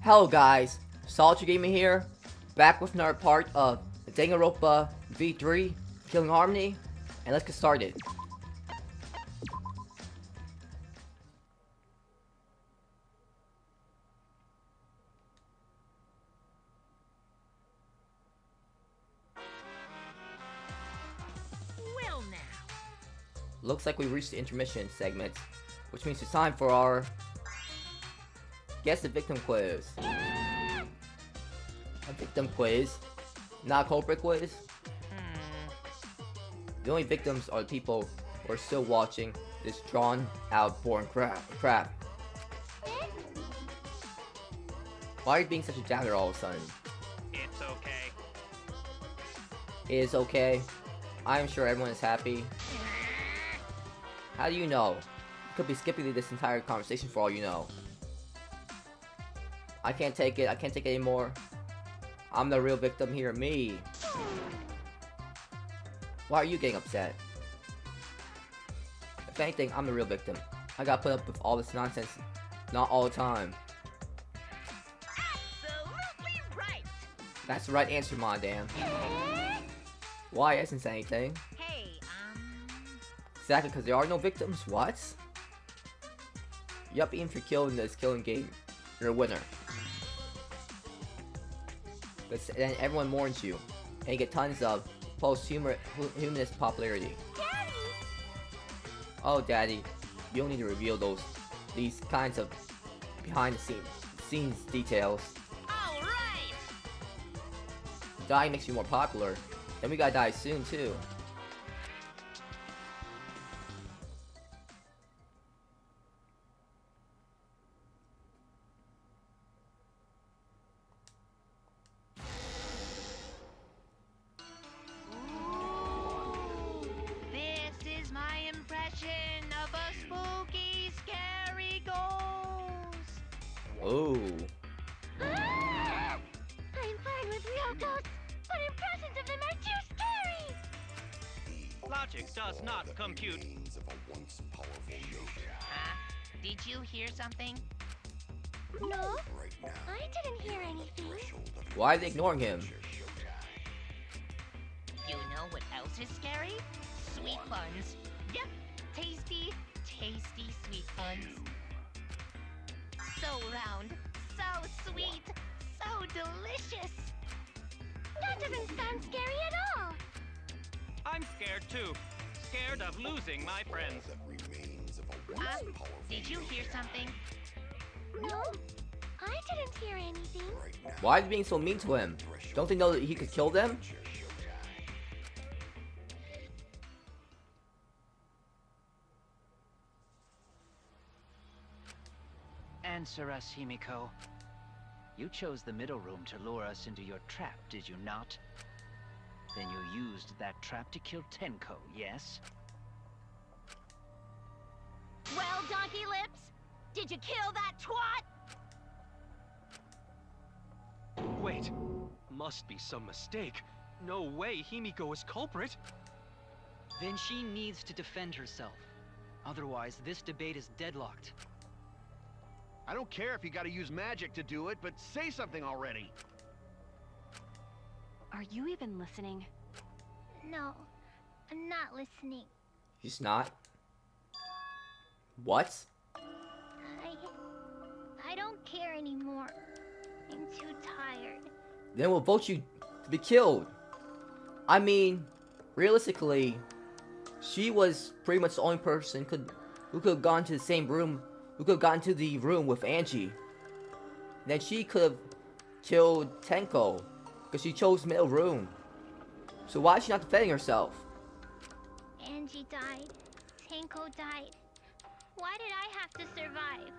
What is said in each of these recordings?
Hello guys, Soldier Gamer here, back with another part of Danganronpa V3, Killing Harmony, and let's get started. Well now. Looks like we reached the intermission segment, which means it's time for our Guess the Victim quiz. A victim quiz, not a culprit quiz. The only victims are the people who are still watching this drawn out boring crap. Why are you being such a downer all of a sudden? It's okay. It is okay. I am sure everyone is happy. How do you know? You could be skipping this entire conversation for all you know. I can't take it. I can't take it anymore. I'm the real victim here. Me. Why are you getting upset? If anything, I'm the real victim. I gotta put up with all this nonsense. Not all the time. Absolutely right. That's the right answer, Mondam. Why isn't anything? Hey, Exactly, because there are no victims. What? Yup, even if you're killed in this killing game, you're a winner. But then everyone mourns you, and you get tons of posthumous popularity. Daddy. Oh, Daddy, you don't need to reveal these kinds of behind the scenes details. All right. Dying makes you more popular, then we gotta die soon too. This is my impression of a spooky, scary ghost. Ooh. I'm fine with real ghosts, but impressions of them are too scary! Logic does not compute. Did you hear something? No, I didn't hear anything. Why are they ignoring him? You know what else is scary? Sweet buns. Yep, tasty, tasty sweet buns. So round, so sweet, so delicious. That doesn't sound scary at all. I'm scared too. Scared of losing my friends. Did you hear something? No, I didn't hear anything. Why are they being so mean to him? Don't they know that he could kill them? Answer us, Himiko. You chose the middle room to lure us into your trap, did you not? Then you used that trap to kill Tenko, yes? Well, Donkey Lips, did you kill that twat? Wait, must be some mistake. No way Himiko is culprit. Then she needs to defend herself. Otherwise, this debate is deadlocked. I don't care if you gotta use magic to do it, but say something already. Are you even listening? No, I'm not listening. He's not. What? I don't care anymore. I'm too tired. Then we'll vote you to be killed. I mean, realistically, she was pretty much the only person who could have gone to the same room, who could have gotten to the room with Angie. Then she could have killed Tenko, because she chose the middle room. So why is she not defending herself? Angie died. Tenko died. Why did I have to survive?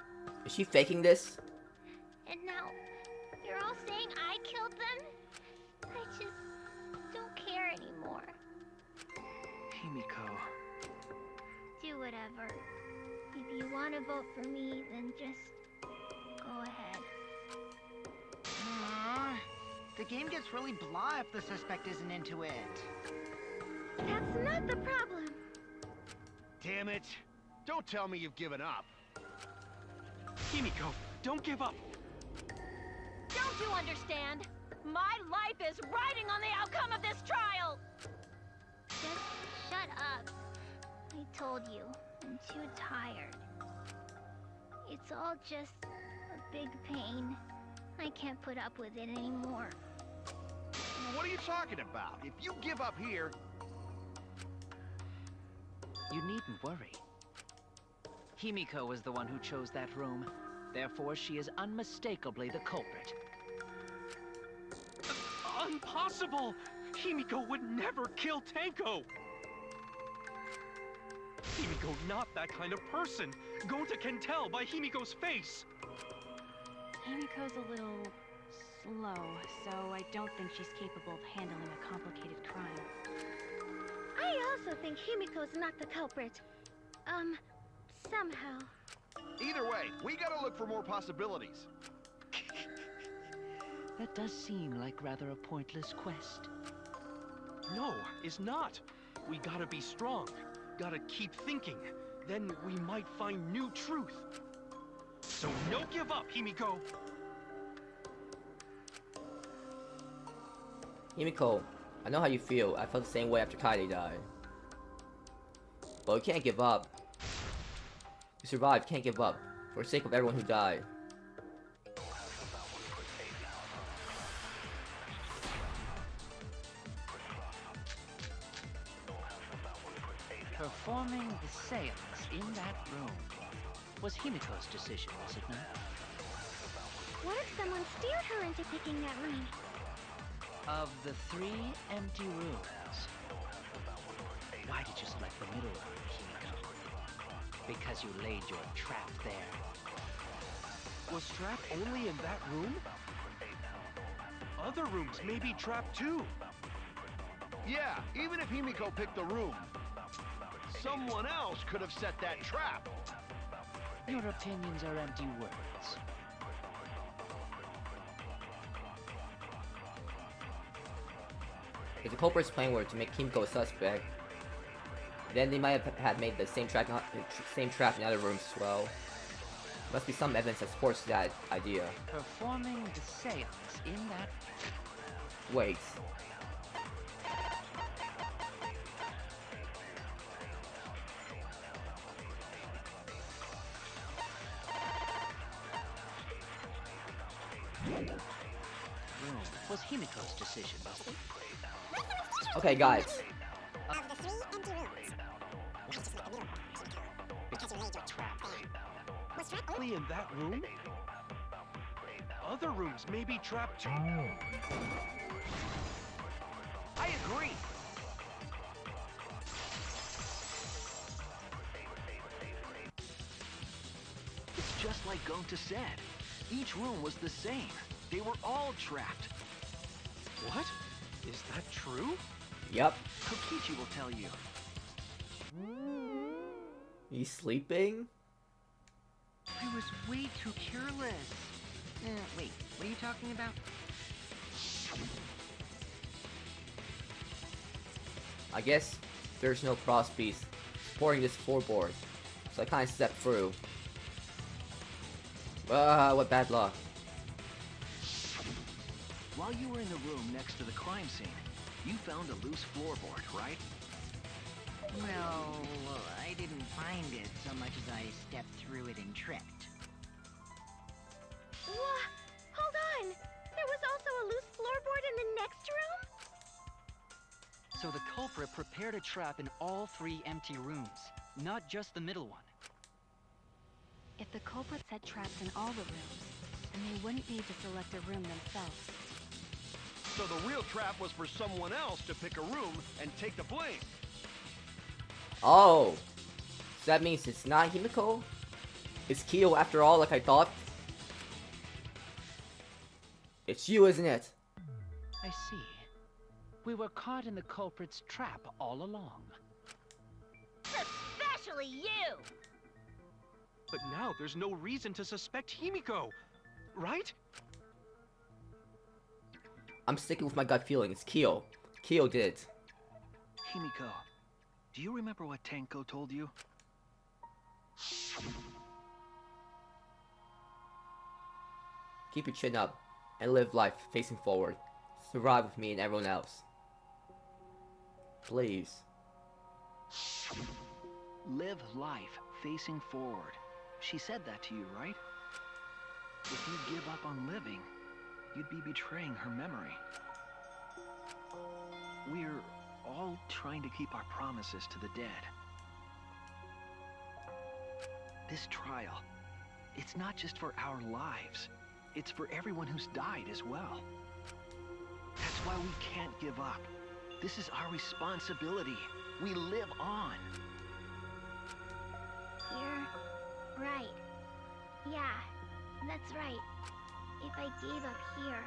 Is she faking this? And now, you're all saying I killed them? I just don't care anymore. Himiko. Do whatever. If you want to vote for me, then just go ahead. The game gets really blah if the suspect isn't into it. That's not the problem. Damn it! Don't tell me you've given up. Himiko, don't give up. understand. My life is riding on the outcome of this trial. Just shut up. I told you, I'm too tired. It's all just a big pain. I can't put up with it anymore. What are you talking about? If you give up here... You needn't worry. Himiko was the one who chose that room. Therefore, she is unmistakably the culprit. Impossible! Himiko would never kill Tenko! Himiko not that kind of person. Gonta can tell by Himiko's face. Himiko's a little slow, so I don't think she's capable of handling a complicated crime. I also think Himiko's not the culprit. Somehow. Either way, we gotta look for more possibilities. That does seem like rather a pointless quest. No, it's not. We gotta be strong. Gotta keep thinking. Then we might find new truth. So no give up, Himiko! Himiko, I know how you feel. I felt the same way after Kaede died. But you can't give up. You survived, can't give up. For the sake of everyone who died. Performing the seance in that room was Himiko's decision, was it not? What if someone steered her into picking that room? Of the 3 empty rooms, why did you select the middle one, Himiko? Because you laid your trap there. Was trap only in that room? Other rooms may be trapped too. Yeah, even if Himiko picked the room, someone else could have set that trap. Your opinions are empty words. If the culprit's plan were to make Himiko a suspect, then they might have had made the same trap in other rooms as well. Must be some evidence that supports that idea. Performing the seance in that... Wait. room was Himiko's decision, was it? Okay, guys. Of the 3 empty rooms, why just make the middle one, because you laid your trap there. Was trap Only in that room? Other rooms may be trapped too. I agree. It's just like Gonta said. Each room was the same. They were all trapped. What? Is that true? Yep. Kokichi will tell you. He's sleeping? I was way too careless. Wait, what are you talking about? I guess there's no cross piece supporting this floorboard, so I kind of stepped through. What bad luck. While you were in the room next to the crime scene, you found a loose floorboard, right? Well, I didn't find it so much as I stepped through it and tripped. What? Hold on! There was also a loose floorboard in the next room? So the culprit prepared a trap in all 3 empty rooms, not just the middle one. If the culprits had traps in all the rooms, then they wouldn't need to select a room themselves. So the real trap was for someone else to pick a room and take the blame. Oh! So that means it's not Himiko? It's Kyo after all, like I thought? It's you, isn't it? I see. We were caught in the culprit's trap all along. Especially you! But now there's no reason to suspect Himiko, right? I'm sticking with my gut feeling. It's Kyo. Kyo did it. Himiko, do you remember what Tenko told you? Keep your chin up. and live life facing forward. Survive with me and everyone else. Please. Live life facing forward. She said that to you, right? If you give up on living, you'd be betraying her memory. We're all trying to keep our promises to the dead. This trial, it's not just for our lives. It's for everyone who's died as well. That's why we can't give up. This is our responsibility. We live on. You're right. Yeah, that's right. If I gave up here,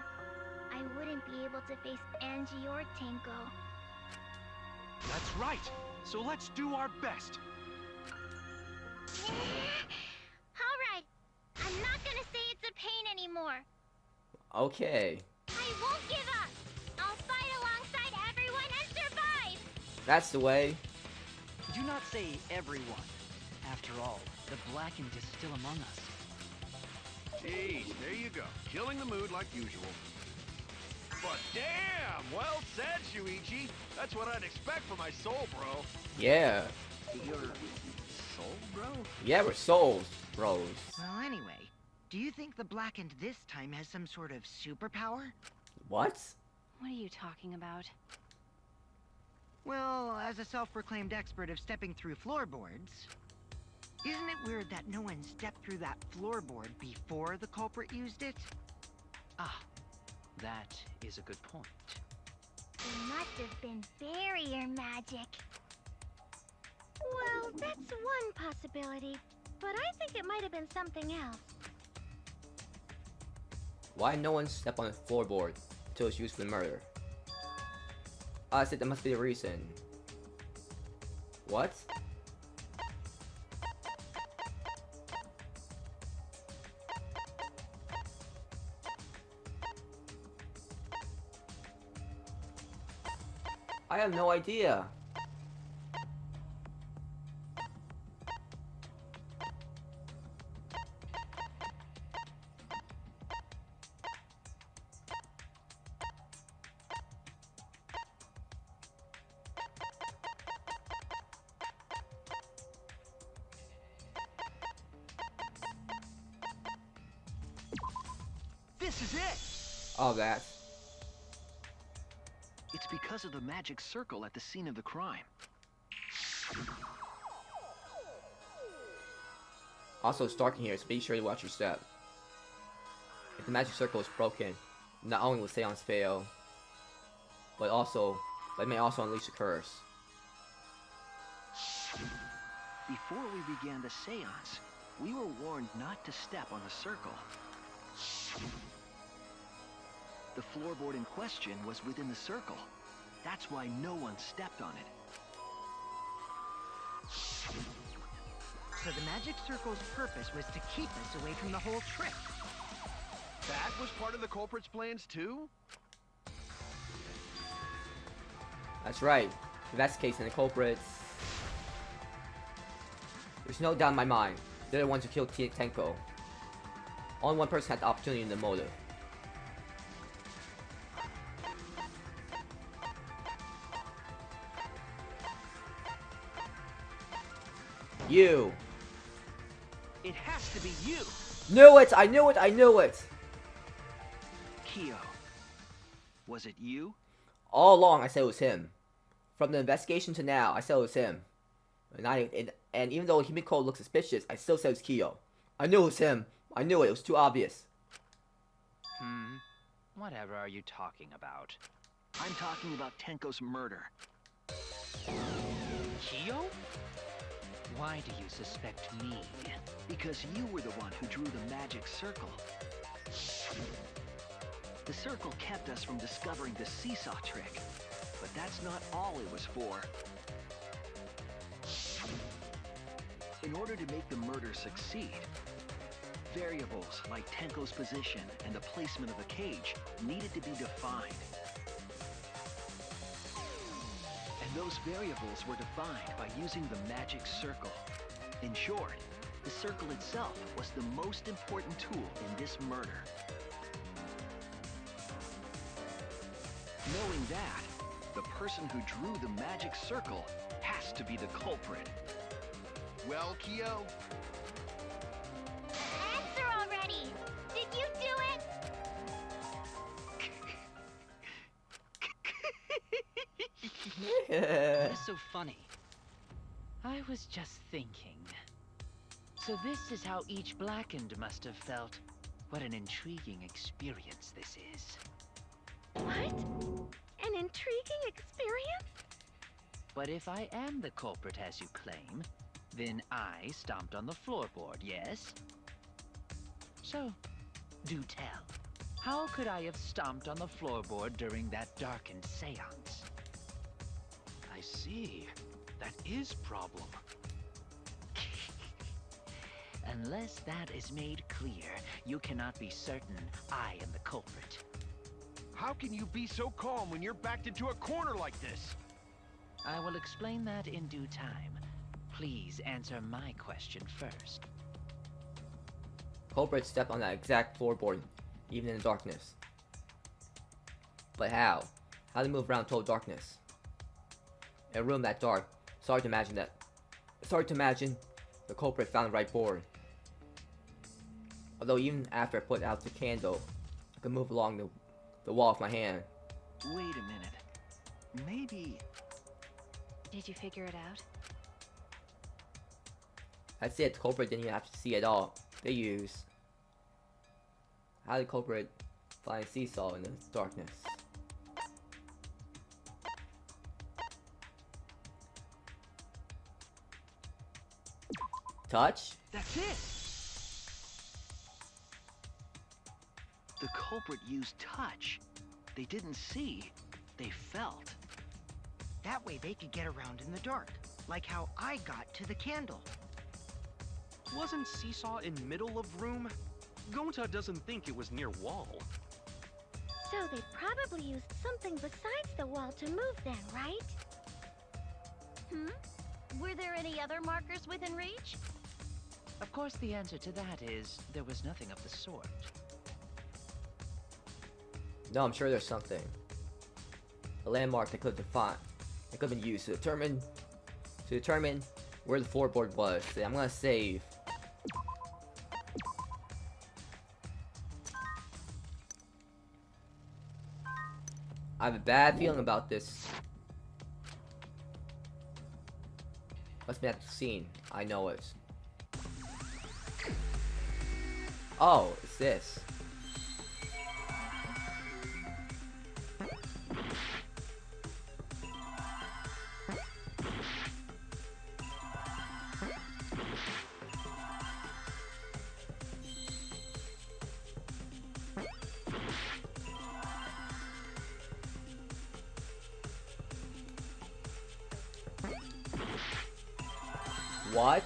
I wouldn't be able to face Angie or Tenko. That's right. So let's do our best. Alright, I'm not gonna say it's a pain anymore. Okay. I won't give up. I'll fight alongside everyone and survive. That's the way. Do not say everyone. After all, the Blackened is still among us. Jeez, there you go. Killing the mood like usual. But damn, well said, Shuichi. That's what I'd expect from my soul, bro. Yeah. Your soul, bro? Yeah, we're souls, bros. Well, anyway, do you think the Blackened this time has some sort of superpower? What? What are you talking about? Well, as a self-proclaimed expert of stepping through floorboards, isn't it weird that no one stepped through that floorboard before the culprit used it? Ah, that is a good point. It must have been barrier magic. Well, that's one possibility, but I think it might have been something else. Why no one stepped on the floorboard until it's used for the murder? I said that must be the reason. What? I have no idea. This is it! Oh, that. It's because of the magic circle at the scene of the crime. Also, it's dark in here, so be sure to watch your step. If the magic circle is broken, not only will seance fail, but it may also unleash a curse. Before we began the seance, we were warned not to step on the circle. The floorboard in question was within the circle. That's why no one stepped on it. So the magic circle's purpose was to keep us away from the whole trick. That was part of the culprit's plans too? That's right. If that's the case, then the culprits... There's no doubt in my mind. They're the ones who killed Tenko. Only one person had the opportunity and the motive. You! It has to be you! Knew it! I knew it! I knew it! Kyo. Was it you? All along, I said it was him. From the investigation to now, I said it was him. And even though Himiko looked suspicious, I still said it was Kyo. I knew it was him. I knew it. It was too obvious. Whatever are you talking about? I'm talking about Tenko's murder. Kyo? Why do you suspect me? Because you were the one who drew the magic circle. The circle kept us from discovering the seesaw trick, but that's not all it was for. In order to make the murder succeed, variables like Tenko's position and the placement of the cage needed to be defined. And those variables were defined by using the magic circle. In short, the circle itself was the most important tool in this murder. knowing that, the person who drew the magic circle has to be the culprit. Well, Kyo, Answer already! Did you do it? What is so funny? I was just thinking. So this is how each Blackened must have felt. What an intriguing experience this is. What? An intriguing experience? But if I am the culprit as you claim, then I stomped on the floorboard, yes? So, do tell. How could I have stomped on the floorboard during that darkened seance? I see. That is problem. Unless that is made clear, you cannot be certain I am the culprit. how can you be so calm when you're backed into a corner like this? I will explain that in due time. Please answer my question first. Culprit stepped on that exact floorboard, even in the darkness. But how? How did he move around total darkness? In a room that dark, it's hard to imagine the culprit found the right board. Although even after I put out the candle, I could move along the wall with my hand. Wait a minute. Maybe... Did you figure it out? That's it, the culprit didn't even have to see at all. They use. How did the culprit find Seesaw in the darkness? Touch? That's it! The culprit used touch. They didn't see. They felt. That way they could get around in the dark, like how I got to the candle. Wasn't Seesaw in middle of room? Gonta doesn't think it was near wall. So they probably used something besides the wall to move then, right? Were there any other markers within reach? Of course, the answer to that is there was nothing of the sort. No, I'm sure there's something. A landmark that could have been used to determine where the floorboard was. So I'm gonna save. I have a bad feeling about this. Must be at the scene. I know it. Oh, it's this. What?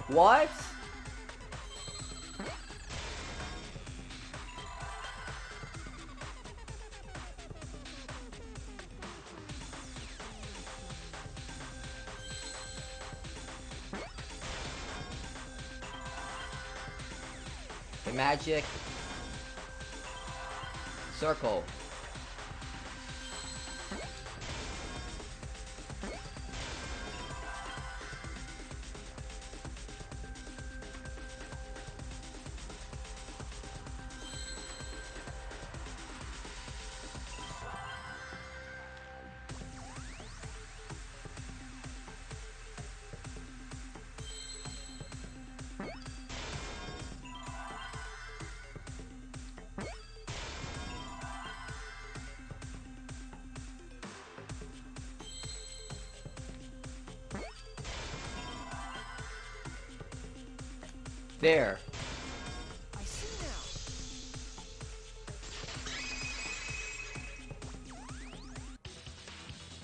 What? A magic circle. There. I see now.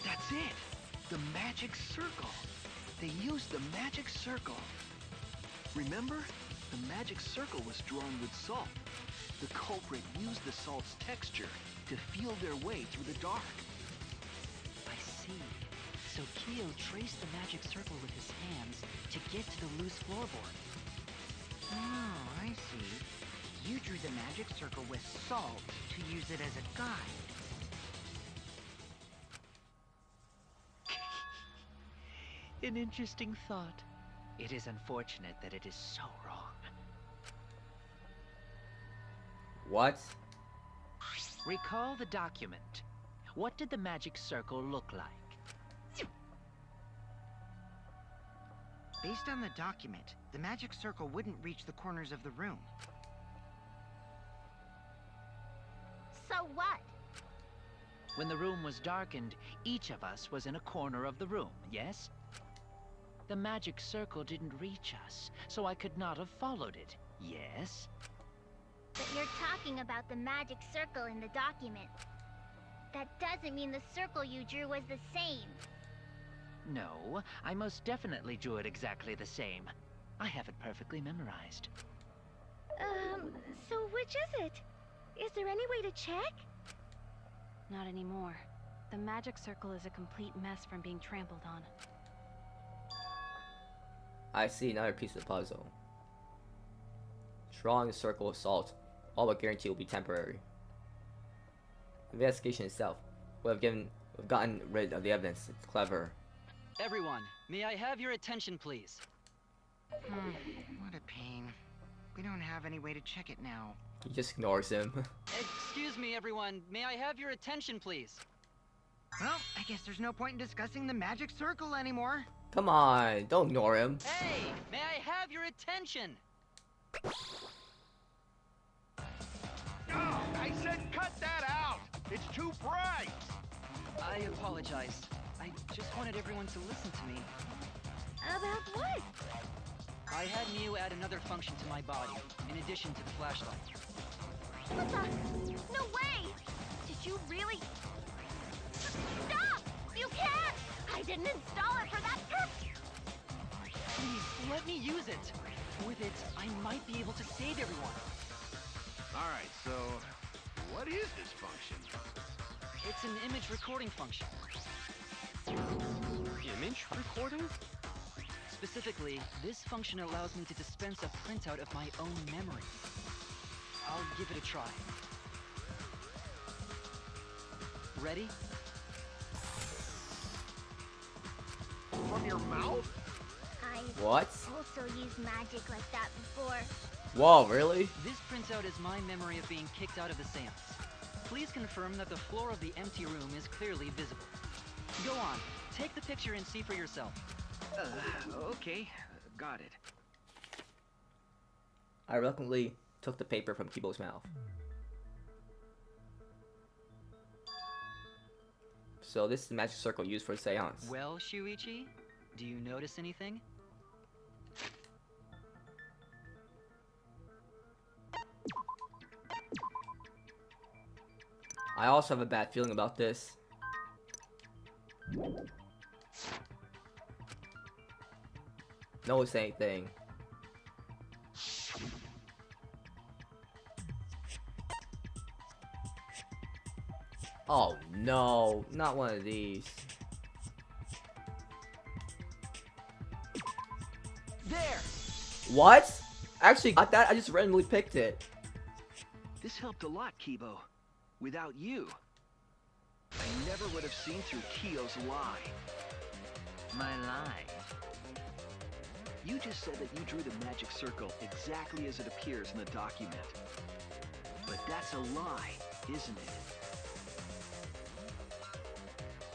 That's it. The magic circle. They used the magic circle. Remember? The magic circle was drawn with salt. The culprit used the salt's texture to feel their way through the dark. I see. So Kyo traced the magic circle with his hands to get to the loose floorboard. Oh, I see. You drew the magic circle with salt to use it as a guide. An interesting thought. It is unfortunate that it is so wrong. What? Recall the document. What did the magic circle look like? Based on the document, the magic circle wouldn't reach the corners of the room. So what? When the room was darkened, each of us was in a corner of the room, yes? The magic circle didn't reach us, so I could not have followed it, yes? But you're talking about the magic circle in the document. That doesn't mean the circle you drew was the same. No, I most definitely drew it exactly the same. I have it perfectly memorized. So which is it? Is there any way to check? Not anymore. The magic circle is a complete mess from being trampled on. I see another piece of the puzzle. Drawing a circle of salt, all but guarantee will be temporary. Investigation itself. We've gotten rid of the evidence. It's clever. Everyone, may I have your attention, please? What a pain. We don't have any way to check it now. He just ignores him. Excuse me, everyone. May I have your attention, please? Well, I guess there's no point in discussing the magic circle anymore. Come on, don't ignore him. Hey, may I have your attention? Oh, I said cut that out! It's too bright! I apologize. I just wanted everyone to listen to me. About what? I had Mew add another function to my body, in addition to the flashlight. What the? No way! Did you really? Stop! You can't! I didn't install it for that purpose! Please, let me use it. With it, I might be able to save everyone. Alright, so what is this function? It's an image recording function. Image recording? Specifically, this function allows me to dispense a printout of my own memory. I'll give it a try. Ready? From your mouth? I've What? also used magic like that before. Whoa, really? This printout is my memory of being kicked out of the seance. Please confirm that the floor of the empty room is clearly visible. Go on, take the picture and see for yourself. Okay. Got it. I reluctantly took the paper from Kibo's mouth. So this is the magic circle used for the seance. Well, Shuichi, do you notice anything? I also have a bad feeling about this. Notice anything. Oh no, not one of these. There! What? Actually got that? I just randomly picked it. This helped a lot, Kibo. Without you, I never would have seen through Kyo's lie. My lie. You just said that you drew the magic circle exactly as it appears in the document. But that's a lie, isn't it?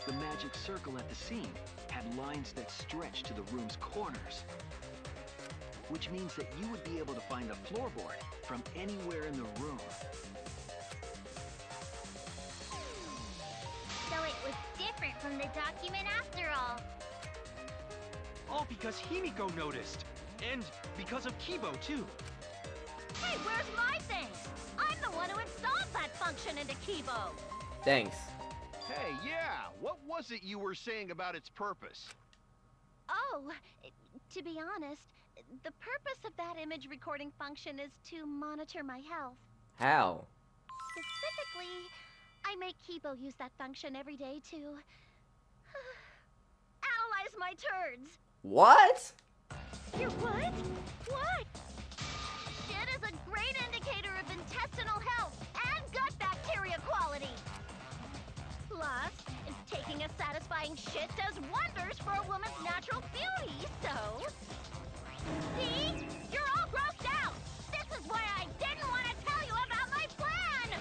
The magic circle at the scene had lines that stretched to the room's corners. Which means that you would be able to find the floorboard from anywhere in the room. So it was different from the document after all. All because Himiko noticed. And because of Kibo, too. Hey, where's my things? I'm the one who installed that function into Kibo. Thanks. Hey, yeah, what was it you were saying about its purpose? Oh, to be honest, the purpose of that image recording function is to monitor my health. How? Specifically, I make Kibo use that function every day to analyze my turds. What? Your what? What? Shit is a great indicator of intestinal health and gut bacteria quality. Plus, taking a satisfying shit does wonders for a woman's natural beauty, so... See? You're all grossed out! This is why I didn't want to tell you about my plan!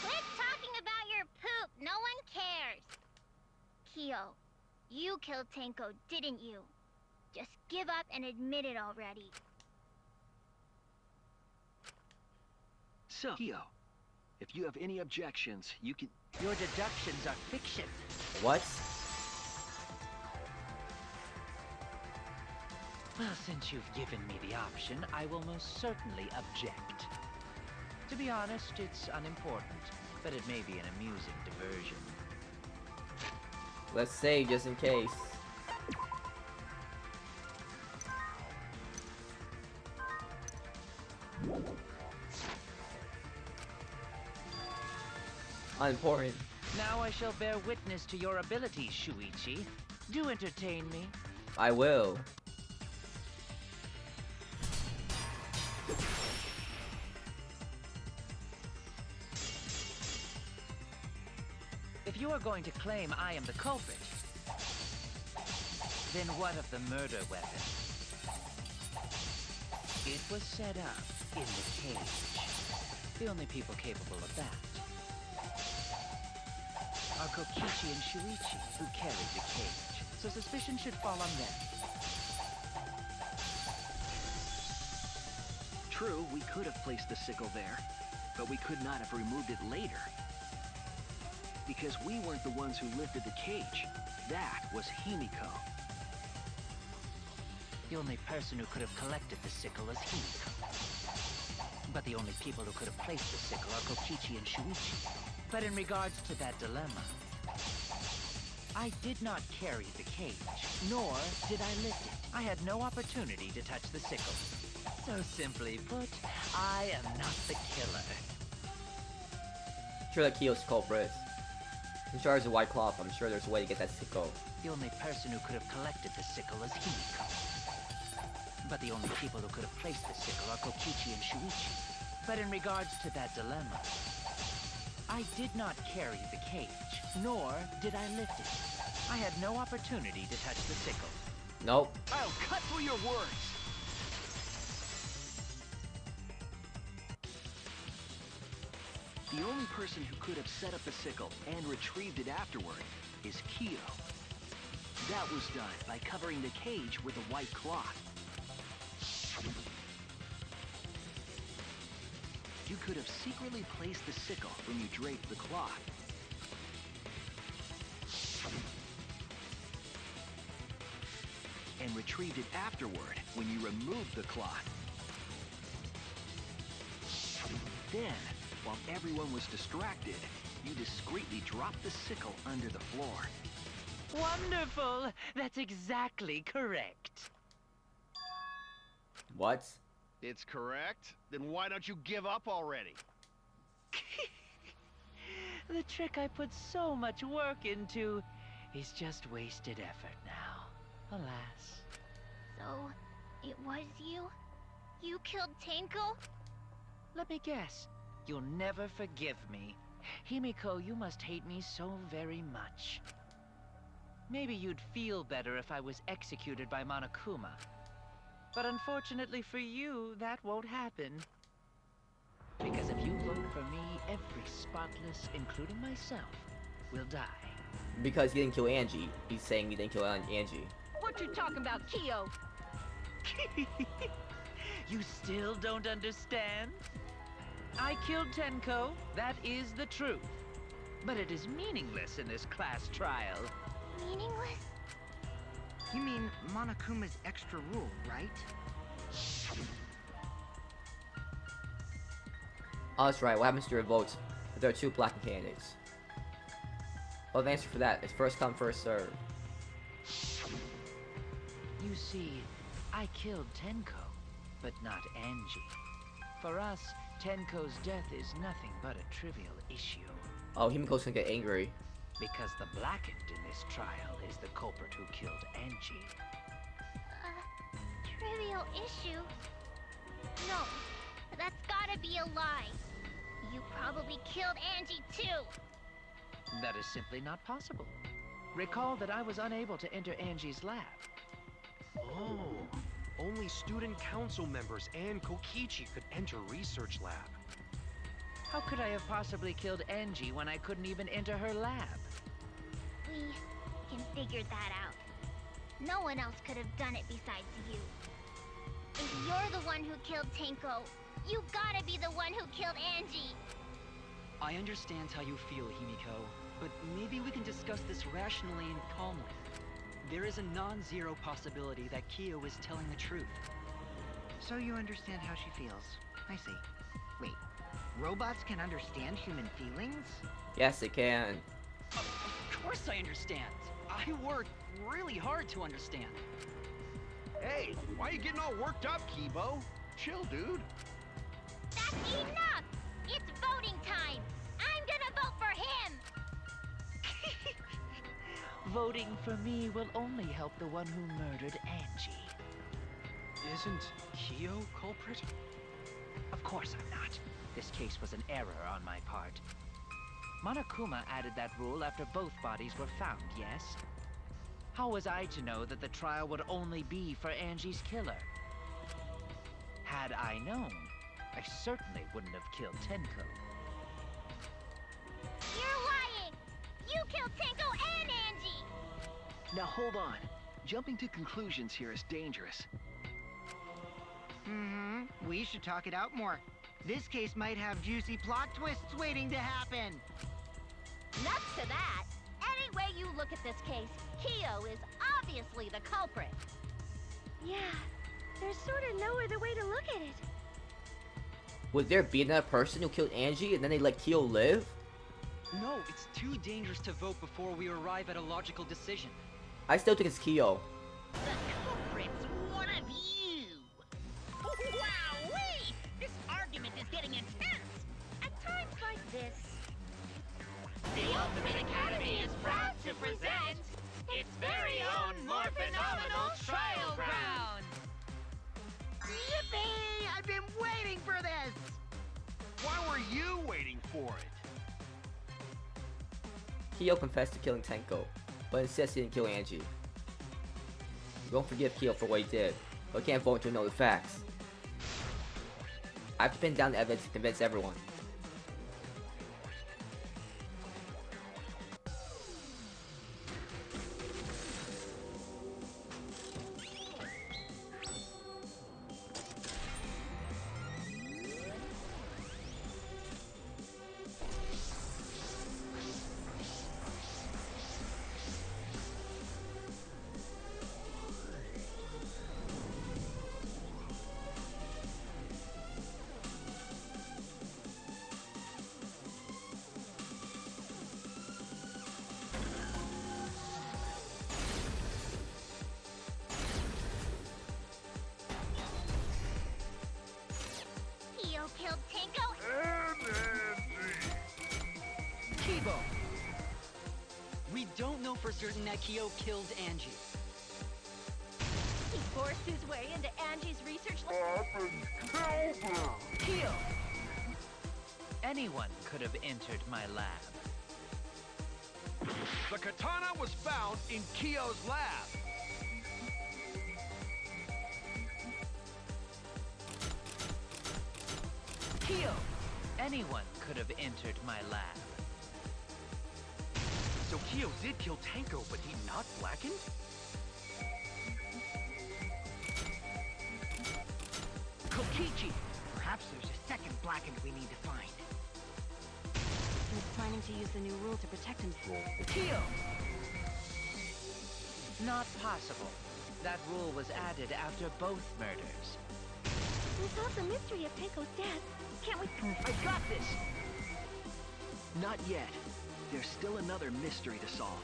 Quit talking about your poop. No one cares. Kyo, you killed Tenko, didn't you? Just give up and admit it already. So, Kyo, if you have any objections, you can... Your deductions are fiction. What? Well, since you've given me the option, I will most certainly object. To be honest, it's unimportant, but it may be an amusing diversion. Let's save just in case. Unimportant. Now I shall bear witness to your abilities, Shuichi. Do entertain me. I will. If you are going to claim I am the culprit, then what of the murder weapon? It was set up in the cage. The only people capable of that are Kokichi and Shuichi, who carried the cage, so suspicion should fall on them. True, we could have placed the sickle there, but we could not have removed it later. Because we weren't the ones who lifted the cage. That was Himiko. The only person who could have collected the sickle is Himiko. But the only people who could have placed the sickle are Kokichi and Shuichi. But in regards to that dilemma, I did not carry the cage, nor did I lift it. I had no opportunity to touch the sickle. So simply put, I am not the killer. Sure that Kyo's culprit. In charge of White Cloth, I'm sure there's a way to get that sickle. The only person who could have collected the sickle is Himiko. But the only people who could have placed the sickle are Kokichi and Shuichi. But in regards to that dilemma, I did not carry the cage, nor did I lift it. I had no opportunity to touch the sickle. Nope. I'll cut through your words! The only person who could have set up the sickle and retrieved it afterward is Kyo. That was done by covering the cage with a white cloth. You could have secretly placed the sickle when you draped the cloth. And retrieved it afterward when you removed the cloth. Then, while everyone was distracted, you discreetly dropped the sickle under the floor. Wonderful! That's exactly correct. What? It's correct? Then why don't you give up already? The trick I put so much work into is just wasted effort now. Alas. So, it was you? You killed Tenko? Let me guess. You'll never forgive me. Himiko, you must hate me so very much. Maybe you'd feel better if I was executed by Monokuma. But unfortunately for you, that won't happen. Because if you vote for me, every spotless, including myself, will die. Because he didn't kill Angie. He's saying he didn't kill Angie. What you talking about, Kyo? You still don't understand? I killed Tenko, that is the truth. But it is meaningless in this class trial. Meaningless? You mean Monokuma's extra rule, right? Oh, that's right. What happens to your votes if there are 2 blackened candidates? Well, the answer for that is first come, first serve. You see, I killed Tenko, but not Angie. For us, Tenko's death is nothing but a trivial issue. Oh, Himiko's gonna get angry. Because the blackened in this trial is the culprit who killed Angie. Trivial issue? No, that's gotta be a lie. You probably killed Angie too. That is simply not possible. Recall that I was unable to enter Angie's lab. Oh, only student council members and Kokichi could enter research lab. How could I have possibly killed Angie when I couldn't even enter her lab? We can figure that out. No one else could have done it besides you. If you're the one who killed Tenko, you gotta be the one who killed Angie. I understand how you feel, Himiko, but maybe we can discuss this rationally and calmly. There is a non-zero possibility that Kyo is telling the truth. So you understand how she feels. I see. Wait, robots can understand human feelings? Yes, they can. Of course I understand. I worked really hard to understand. Hey, why are you getting all worked up, Kibo? Chill, dude. That's enough! It's voting time! I'm gonna vote for him! Voting for me will only help the one who murdered Angie. Isn't Kyo culprit? Of course I'm not. This case was an error on my part. Monokuma added that rule after both bodies were found, yes? How was I to know that the trial would only be for Angie's killer? Had I known, I certainly wouldn't have killed Tenko. You're lying! You killed Tenko and Angie! Now hold on. Jumping to conclusions here is dangerous. We should talk it out more. This case might have juicy plot twists waiting to happen. Nuts to that! Any way you look at this case, Kyo is obviously the culprit. Yeah, there's sort of no other way to look at it. Would there be another person who killed Angie and then they let Kyo live? No, it's too dangerous to vote before we arrive at a logical decision. I still think it's Kyo. The culprit's one of you! Wowee! This argument is getting intense! At times like this... The Ultimate Academy is proud to present its very own more phenomenal trial ground! Yippee! I've been waiting for this! Why were you waiting for it? Kyo confessed to killing Tenko, but insists he didn't kill Angie. We won't forgive Kyo for what he did, but can't vote until we know the facts. I have to pin down the evidence to convince everyone. Kyo killed Tenko. Kibo! We don't know for certain that Kyo killed Angie. He forced his way into Angie's research lab. Kyo! Anyone could have entered my lab. The katana was found in Kyo's lab. Kyo! Anyone could have entered my lab. So Kyo did kill Tenko, but he not blackened? Kokichi! Perhaps there's a second blackened we need to find. He was planning to use the new rule to protect himself. Kyo! Not possible. That rule was added after both murders. We solved the mystery of Keiko's death. Can't we... I got this! Not yet. There's still another mystery to solve.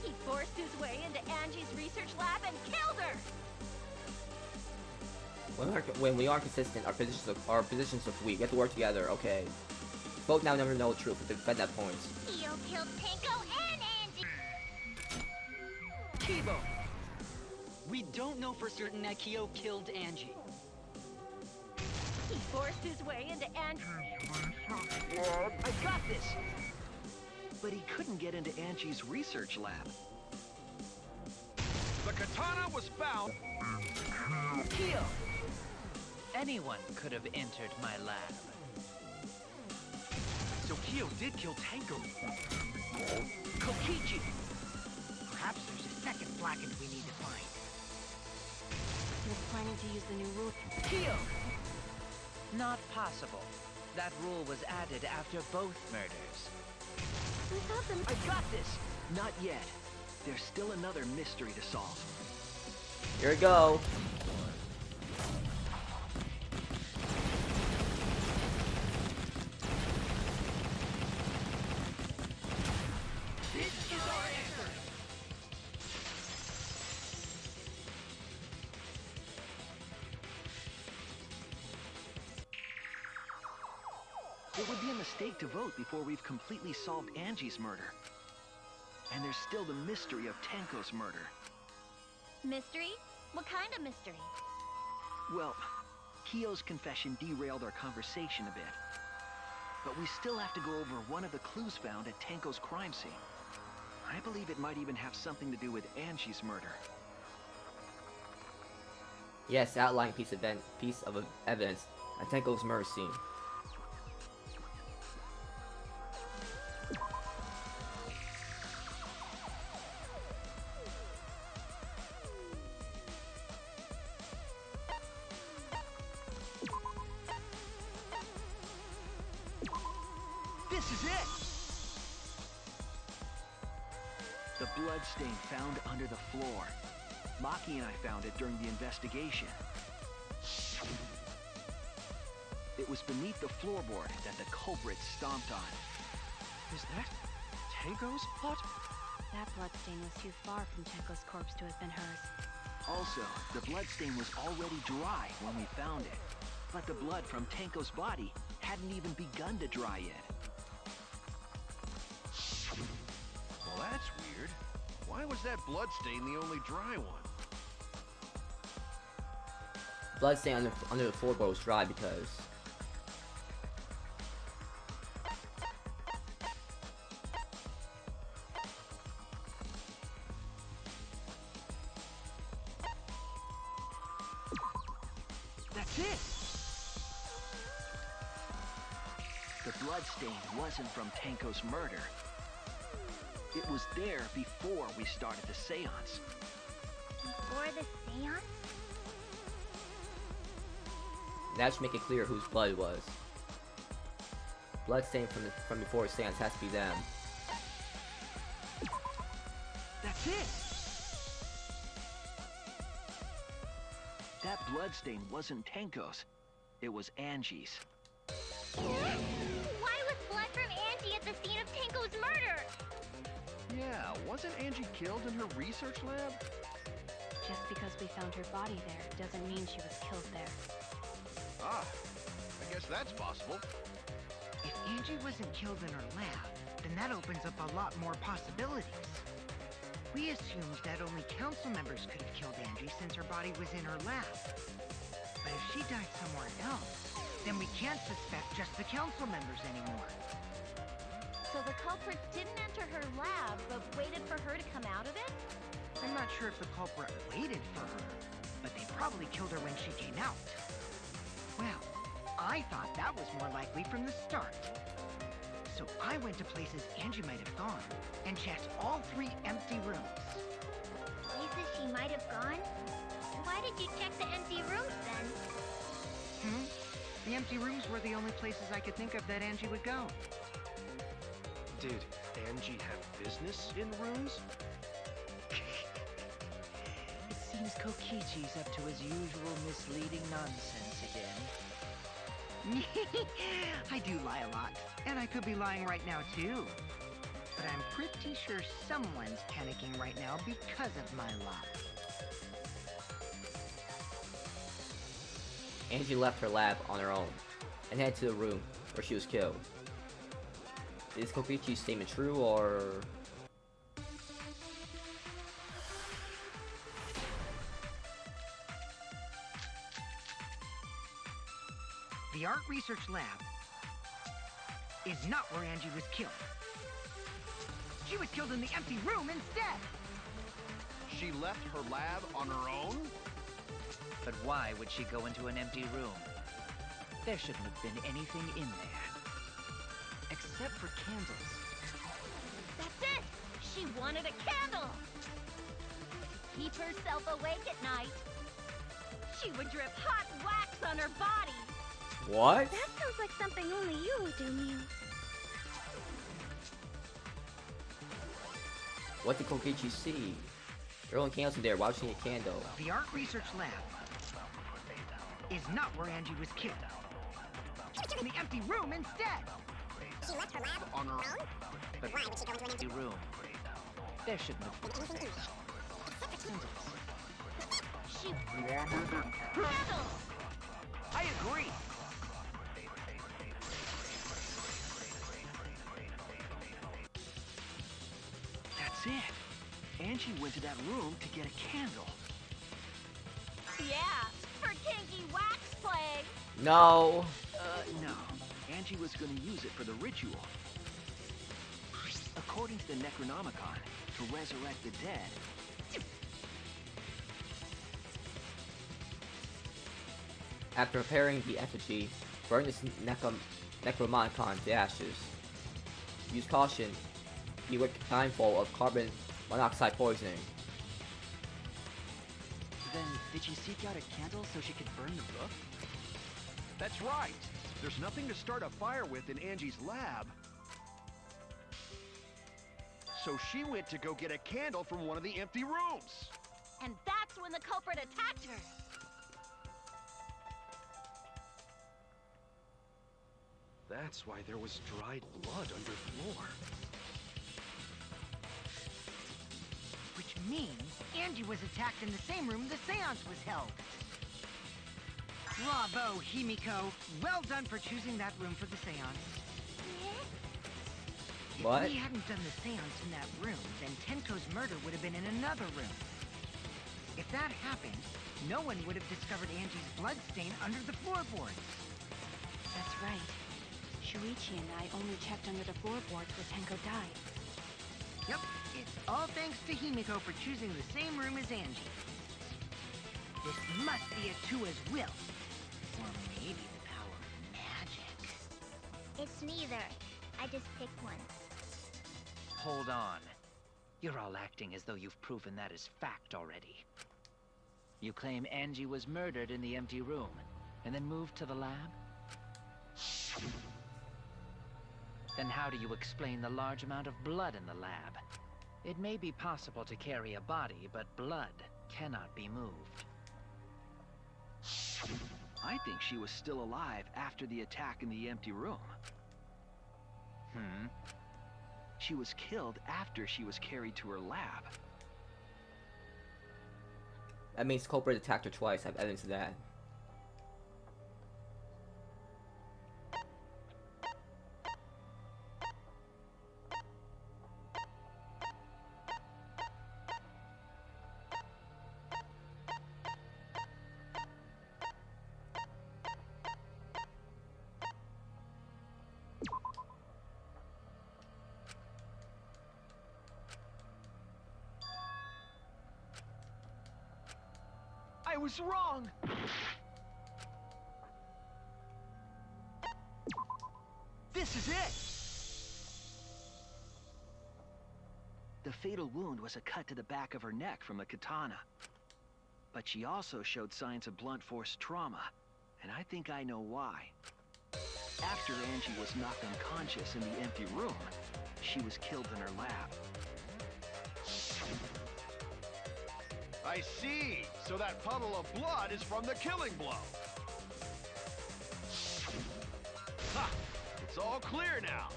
He forced his way into Angie's research lab and killed her! When we are consistent, our positions are weak. We have to work together, okay. Both now never know the truth to defend that point. Kyo killed Tenko and Angie! Kibo! We don't know for certain that Kyo killed Angie. He forced his way into Angie's... I got this! But he couldn't get into Angie's research lab. The katana was found. Kyo! Anyone could have entered my lab. So Kyo did kill Tenko. Kokichi! Perhaps there's a second blackened we need to find. He was planning to use the new rule. Kyo! Not possible. That rule was added after both murders. We solved the... I got this! Not yet. There's still another mystery to solve. Here we go. This is our answer! It would be a mistake to vote before we've completely solved Angie's murder. And there's still the mystery of Tenko's murder. Mystery? What kind of mystery? Well, Kyo's confession derailed our conversation a bit. But we still have to go over one of the clues found at Tenko's crime scene. I believe it might even have something to do with Angie's murder. Yes, outlying piece of evidence at Tenko's murder scene. This is it! The bloodstain found under the floor. Maki and I found it during the investigation. It was beneath the floorboard that the culprit stomped on. Is that Tenko's blood? That bloodstain was too far from Tenko's corpse to have been hers. Also, the bloodstain was already dry when we found it. But the blood from Tenko's body hadn't even begun to dry yet. Well, that's weird. Why was that bloodstain the only dry one? Bloodstain under the floorboard was dry because... That's it! The bloodstain wasn't from Tenko's murder. It was there before we started the seance. Before the seance? That should make it clear whose blood it was. Bloodstain from before the seance has to be them. That's it! That bloodstain wasn't Tenko's. It was Angie's. Why was blood from Angie at the scene of Tenko's murder? Yeah, wasn't Angie killed in her research lab? Just because we found her body there doesn't mean she was killed there. Ah, I guess that's possible. If Angie wasn't killed in her lab, then that opens up a lot more possibilities. We assumed that only council members could have killed Angie since her body was in her lab. But if she died somewhere else, then we can't suspect just the council members anymore. So the culprit didn't enter her lab, but waited for her to come out of it? I'm not sure if the culprit waited for her, but they probably killed her when she came out. Well, I thought that was more likely from the start. So I went to places Angie might have gone, and checked all 3 empty rooms. Places she might have gone? Why did you check the empty rooms then? The empty rooms were the only places I could think of that Angie would go. Did Angie have business in rooms? It seems Kokichi's up to his usual misleading nonsense again. I do lie a lot, and I could be lying right now too. But I'm pretty sure someone's panicking right now because of my lie. Angie left her lab on her own and headed to the room where she was killed. Is Kokichi's statement true, or... The art research lab is not where Angie was killed. She was killed in the empty room instead. She left her lab on her own? But why would she go into an empty room? There shouldn't have been anything in there. Except for candles. That's it! She wanted a candle! To keep herself awake at night. She would drip hot wax on her body. What? That sounds like something only you would do, Mew. What did Kokichi see? There are only candles in there. Why would she need a candle? The art research lab is not where Angie was killed. In the empty room instead. She left her lab On her own? But Why would she go into an empty room. There shouldn't have been anything in there? Except for candles. She Wanted a candle! I agree. That's it. Angie went to that room to get a candle. Yeah, for kinky wax play. No. No. Angie was gonna use it for the ritual. According to the Necronomicon, to resurrect the dead. After preparing the effigy, burn this necromonicon to ashes. Use caution. Be mindful of carbon monoxide poisoning. Then, did she seek out a candle so she could burn the book? That's right. There's nothing to start a fire with in Angie's lab. So she went to go get a candle from one of the empty rooms. And that's when the culprit attacked her. That's why there was dried blood underfloor. Which means Angie was attacked in the same room the seance was held. Bravo, Himiko. Well done for choosing that room for the seance. What? If we hadn't done the seance in that room, then Tenko's murder would have been in another room. If that happened, no one would have discovered Angie's bloodstain under the floorboards. That's right. Shuichi and I only checked under the floorboards where Tenko died. Yep, it's all thanks to Himiko for choosing the same room as Angie. This must be a Tua's will. Or maybe the power of magic. It's neither. I just picked one. Hold on. You're all acting as though you've proven that as fact already. You claim Angie was murdered in the empty room, and then moved to the lab? Then how do you explain the large amount of blood in the lab? It may be possible to carry a body, but blood cannot be moved. I think she was still alive after the attack in the empty room. She was killed after she was carried to her lab. That means culprit attacked her twice. I have evidence of that. I was wrong! This is it! The fatal wound was a cut to the back of her neck from a katana. But she also showed signs of blunt force trauma, and I think I know why. After Angie was knocked unconscious in the empty room, she was killed in her lab. I see. So that puddle of blood is from the killing blow. Ha! It's all clear now.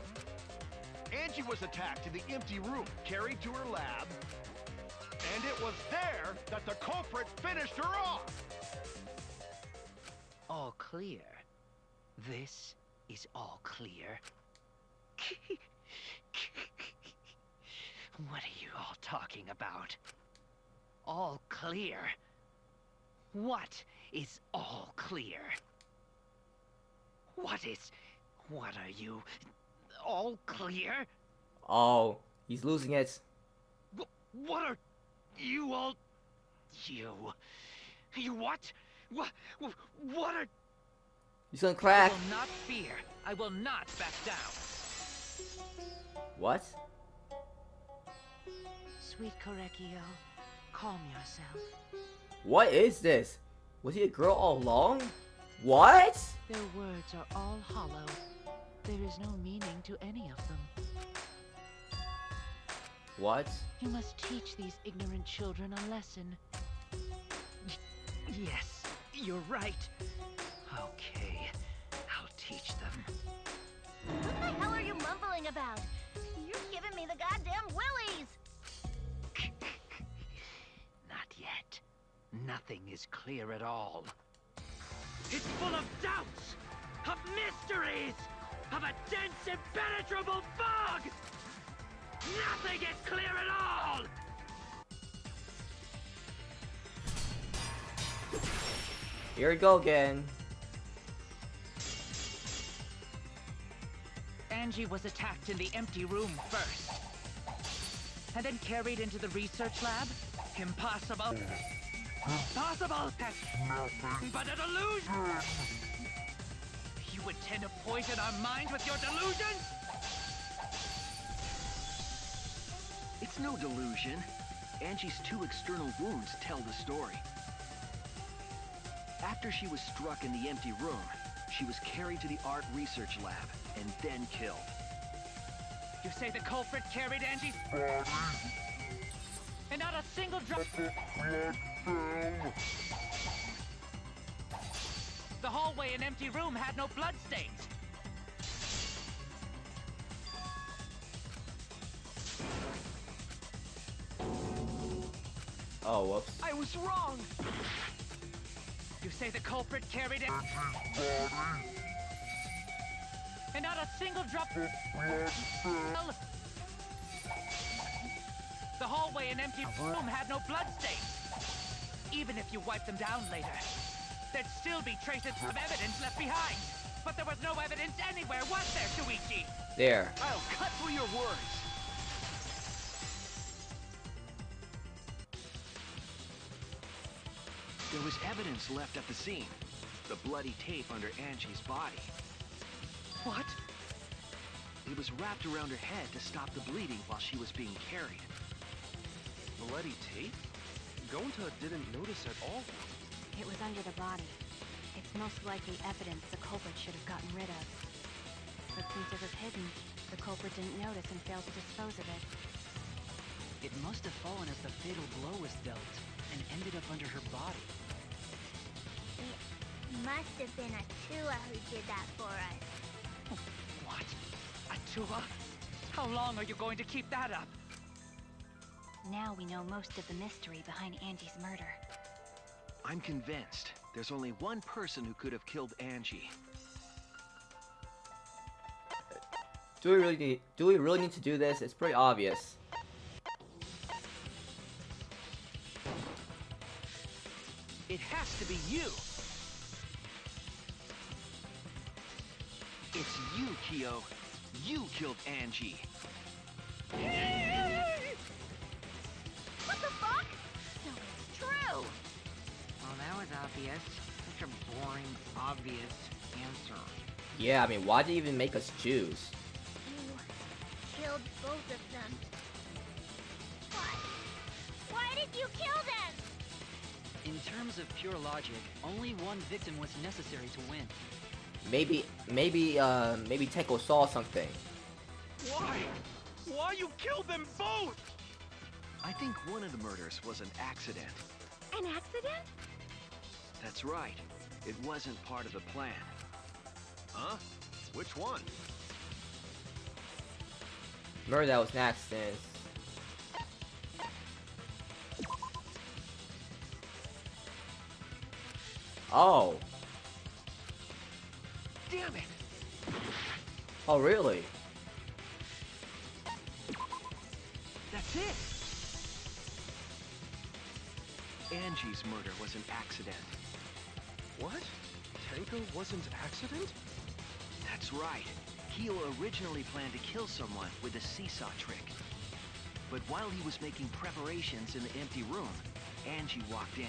Angie was attacked in the empty room, carried to her lab, and it was there that the culprit finished her off. All clear. This is all clear. What are you all talking about? All clear? What is all clear? What are you? All clear? Oh, he's losing it. What are you all? You what? What are? He's gonna crack. I will not fear. I will not back down. What? Sweet Korekio, calm yourself. What is this? Was he a girl all along? What? Their words are all hollow. There is no meaning to any of them. What? You must teach these ignorant children a lesson. Yes, you're right. Okay, I'll teach them. What the hell are you mumbling about? You're giving me the goddamn willies! Not yet. Nothing is clear at all. It's full of doubts, of mysteries, of a dense, impenetrable fog! Nothing is clear at all! Here we go again. Angie was attacked in the empty room first. And then carried into the research lab? Impossible. Impossible! That's nothing but a delusion! You intend to poison our minds with your delusions? It's no delusion. Angie's 2 external wounds tell the story. After she was struck in the empty room, she was carried to the art research lab and then killed. You say the culprit carried Angie's body? And not a single drop of blood fell. The hallway and empty room had no bloodstains. Oh, whoops. I was wrong! You say the culprit carried it? And not a single drop of blood fell. The hallway and empty room had no bloodstains. Even if you wipe them down later, there'd still be traces of evidence left behind. But there was no evidence anywhere, was there, Shuichi? There. I'll cut through your words. There was evidence left at the scene. The bloody tape under Angie's body. What? It was wrapped around her head to stop the bleeding while she was being carried. Bloody tape? Gonta didn't notice at all. It was under the body. It's most likely evidence the culprit should have gotten rid of. But since it was hidden, the culprit didn't notice and failed to dispose of it. It must have fallen as the fatal blow was dealt, and ended up under her body. It must have been Atua who did that for us. What? Atua? How long are you going to keep that up? Now we know most of the mystery behind Angie's murder. I'm convinced there's only one person who could have killed Angie. Do we really need to do this? It's pretty obvious. It has to be you! It's you, Kyo. You killed Angie. What the fuck? So it's true! Well, that was obvious. Such a boring, obvious answer. Yeah, I mean, why'd they even make us choose? You killed both of them. Why did you kill them? In terms of pure logic, only one victim was necessary to win. Maybe Teko saw something. Why? Why you killed them both? I think one of the murders was an accident. An accident? That's right. It wasn't part of the plan. Huh? Which one? Remember that was an accident. Oh. Damn it! Oh, really? That's it! Angie's murder was an accident. What? Tenko wasn't accident? That's right. Kyo originally planned to kill someone with a seesaw trick. But while he was making preparations in the empty room, Angie walked in.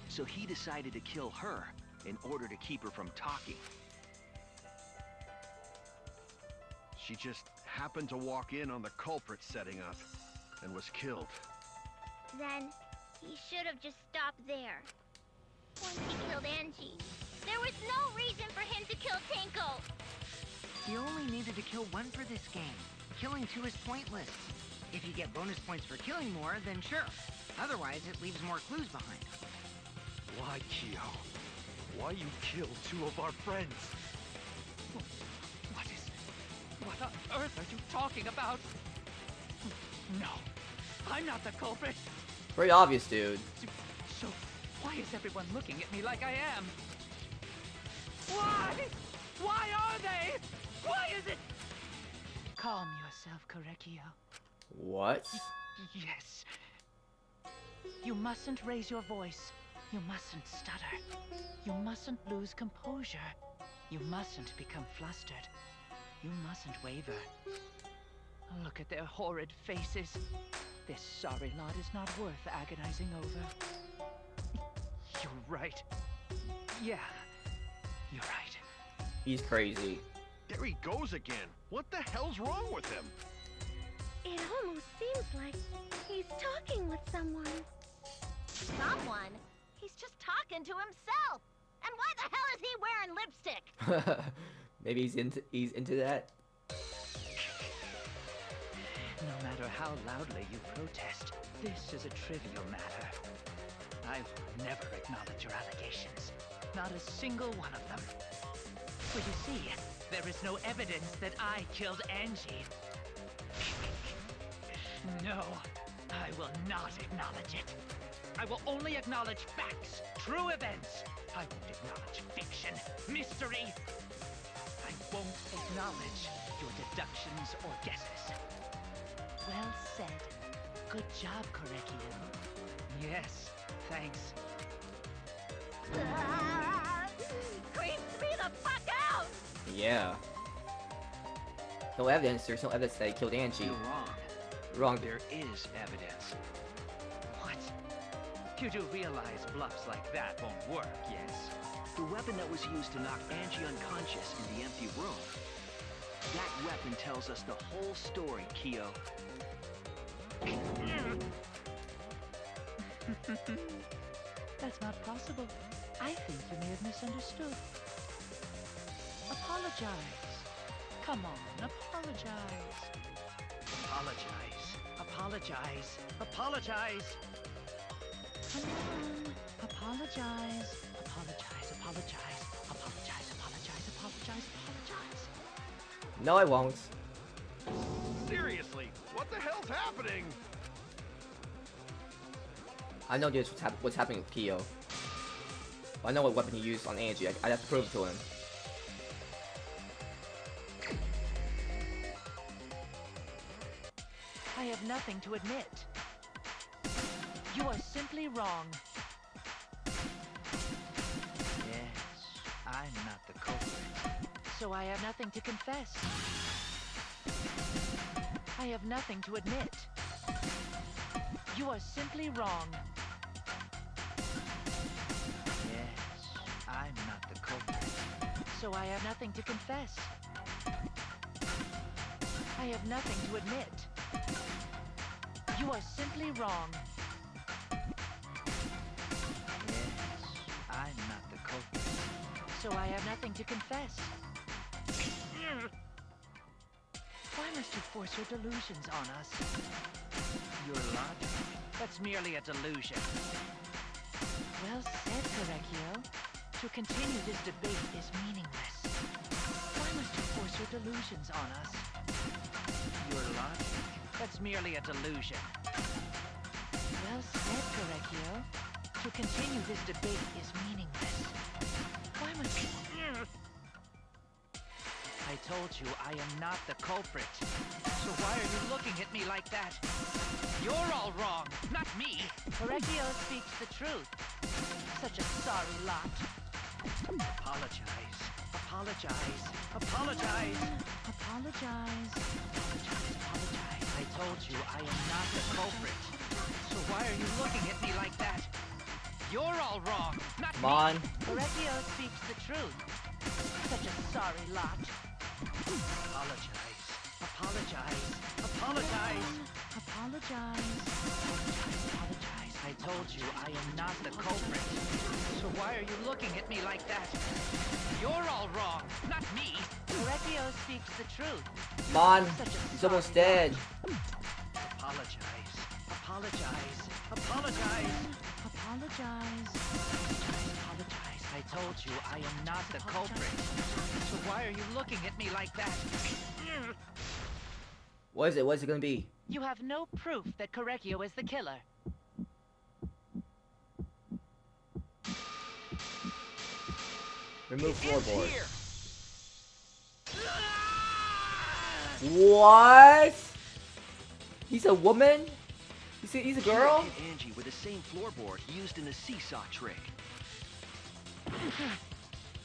So he decided to kill her in order to keep her from talking. She just happened to walk in on the culprit setting up and was killed. Then, he should have just stopped there. Once he killed Angie, there was no reason for him to kill Tenko. You only needed to kill one for this game. Killing two is pointless. If you get bonus points for killing more, then sure. Otherwise, it leaves more clues behind. Why, Kyo? Why you killed two of our friends? What on earth are you talking about? No, I'm not the culprit. Pretty obvious, dude. So, why is everyone looking at me like I am? Why? Why are they? Why is it? Calm yourself, Korekio. What? Yes. You mustn't raise your voice. You mustn't stutter. You mustn't lose composure. You mustn't become flustered. You mustn't waver. Look at their horrid faces. This sorry lot is not worth agonizing over. You're right. Yeah, you're right. He's crazy. There he goes again. What the hell's wrong with him? It almost seems like he's talking with someone. Someone? He's just talking to himself. And why the hell is he wearing lipstick? Maybe he's into that. No matter how loudly you protest, this is a trivial matter. I will never acknowledge your allegations. Not a single one of them. For you see, there is no evidence that I killed Angie. No, I will not acknowledge it. I will only acknowledge facts, true events. I won't acknowledge fiction, mystery. I won't acknowledge your deductions or guesses. Well said. Good job, Korekio. Yes, thanks. Creeps me the fuck out! Yeah. No evidence. There's no evidence that he killed Angie. You're wrong. Wrong. There is evidence. What? You do realize bluffs like that won't work, yes? The weapon that was used to knock Angie unconscious in the empty room. That weapon tells us the whole story, Kyo. That's not possible. I think you may have misunderstood. Apologize. Come on, apologize. Apologize. Apologize. Apologize. Come on. Apologize. Apologize. Apologize. Apologize. Apologize. Apologize. Apologize. No, I won't. Seriously, what the hell's happening? I know this what's happening with Kyo. I know what weapon he used on Angie. I have to prove it to him. I have nothing to admit. You are simply wrong. Yes, I'm not the culprit. So I have nothing to confess. I have nothing to admit. You are simply wrong. Yes, I'm not the culprit. So I have nothing to confess. I have nothing to admit. You are simply wrong. Yes, I'm not the culprit. So I have nothing to confess. Why must you force your delusions on us? Your logic That's merely a delusion. Well said, Correcchio. To continue this debate is meaningless. Why must you force your delusions on us? Your logic? That's merely a delusion. Well said, Correcchio. To continue this debate is meaningless. Why must you... I told you I am not the culprit. So why are you looking at me like that? You're all wrong, not me. Correcchio speaks the truth. Such a sorry lot. Apologize. Apologize. Apologize. Apologize. Apologize. Apologize. I told you I am not the culprit. So why are you looking at me like that? You're all wrong, not Come on. me. Correcchio speaks the truth. Such a sorry lot. Apologize. Apologize. Apologize. Apologize. Apologize. I told you I am not the culprit. So why are you looking at me like that? You're all wrong, not me. Correcchio speaks the truth. Come on. Such a He's almost sorry dead. lot. Apologize. Apologize. Apologize. Apologize. Apologize. I told you I am not the culprit. So why are you looking at me like that? What is it? What is it gonna be? You have no proof that Correcchio is the killer. Remove It's floorboard. here. What? He's a woman? He's a girl? Hit Angie with the same floorboard used in the seesaw trick.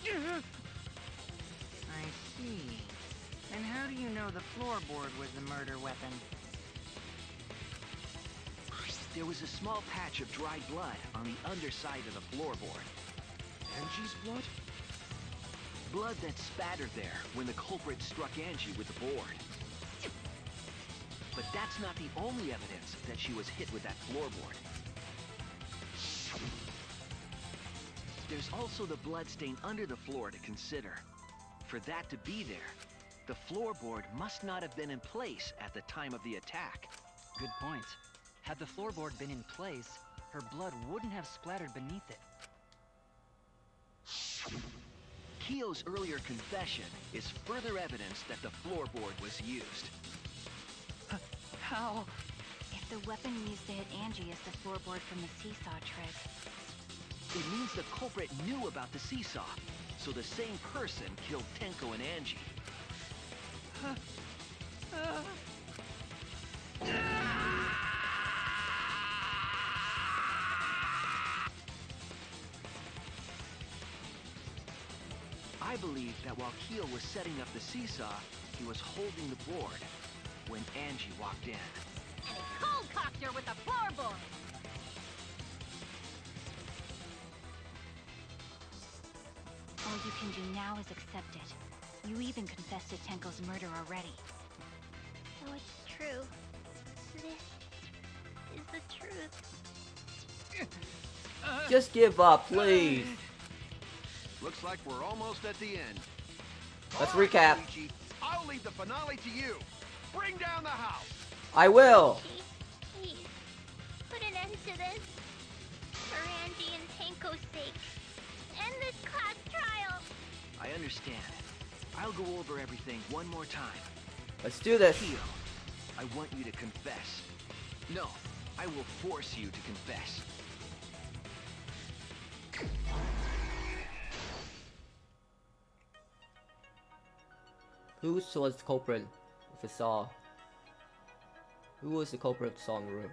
I see. And how do you know the floorboard was the murder weapon? There was a small patch of dried blood on the underside of the floorboard. Angie's blood? Blood that spattered there when the culprit struck Angie with the board. But that's not the only evidence that she was hit with that floorboard. There's also the blood stain under the floor to consider. For that to be there, the floorboard must not have been in place at the time of the attack. Good point. Had the floorboard been in place, her blood wouldn't have splattered beneath it. Keo's earlier confession is further evidence that the floorboard was used. How? If the weapon used to hit Angie is the floorboard from the seesaw trick, It means the culprit knew about the seesaw, so the same person killed Tenko and Angie. I believe that while Keo was setting up the seesaw, he was holding the board when Angie walked in. And he cold-cocked her with the floorboard. all you can do now is accept it. You even confessed to Tenko's murder already. So it's true. This is the truth. Just give up, please. Looks like we're almost at the end. Let's All right, recap. Luigi, I'll leave the finale to you. Bring down the house. I will. Please, put an end to this. For Angie and Tenko's sake. End this class trial. I understand. I'll go over everything one more time. Let's do this. Keo, I want you to confess. No, I will force you to confess. Who was the culprit with the saw? Who was the culprit of the saw in the room?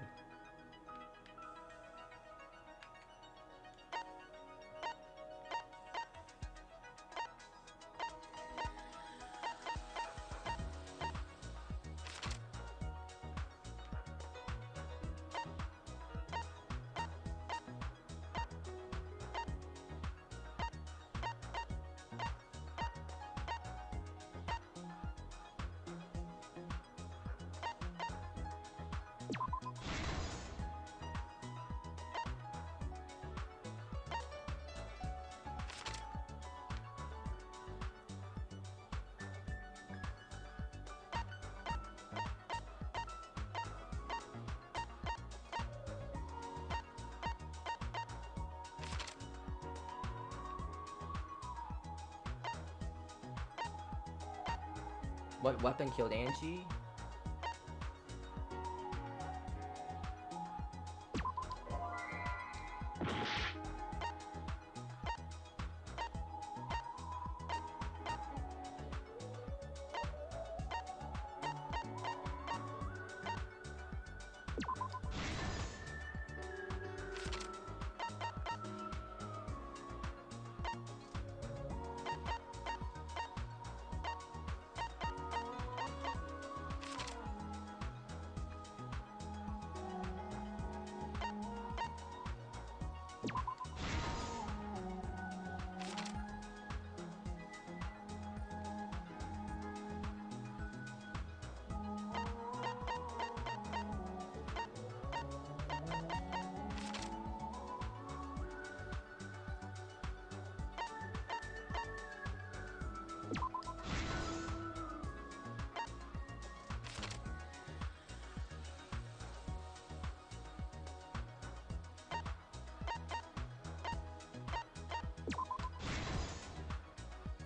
What weapon killed Angie?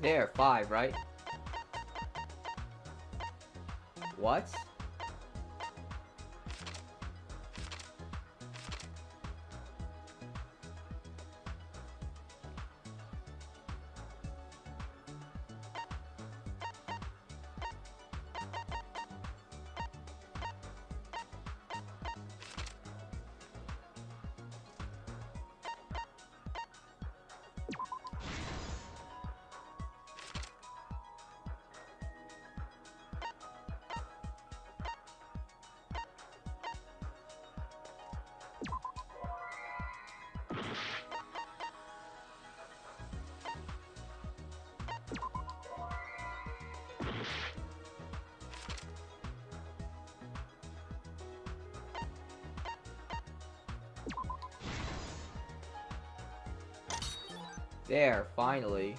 There, 5, right? What? There, finally.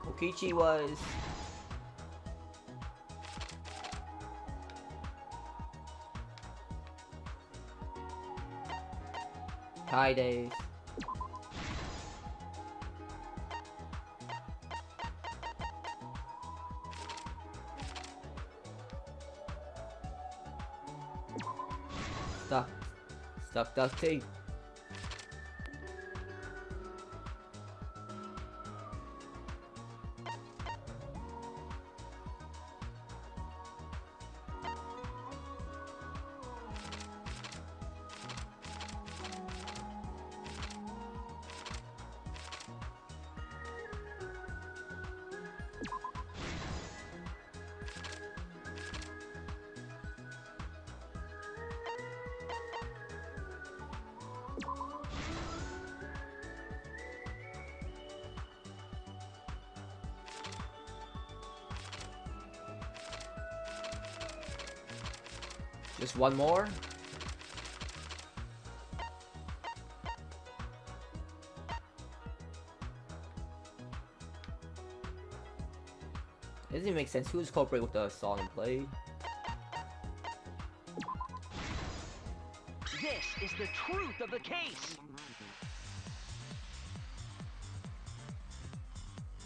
Kokichi was... Kaide's. Stuck duct tape. Just one more? It doesn't make sense. Who's culprit with the song played? This is the truth of the case!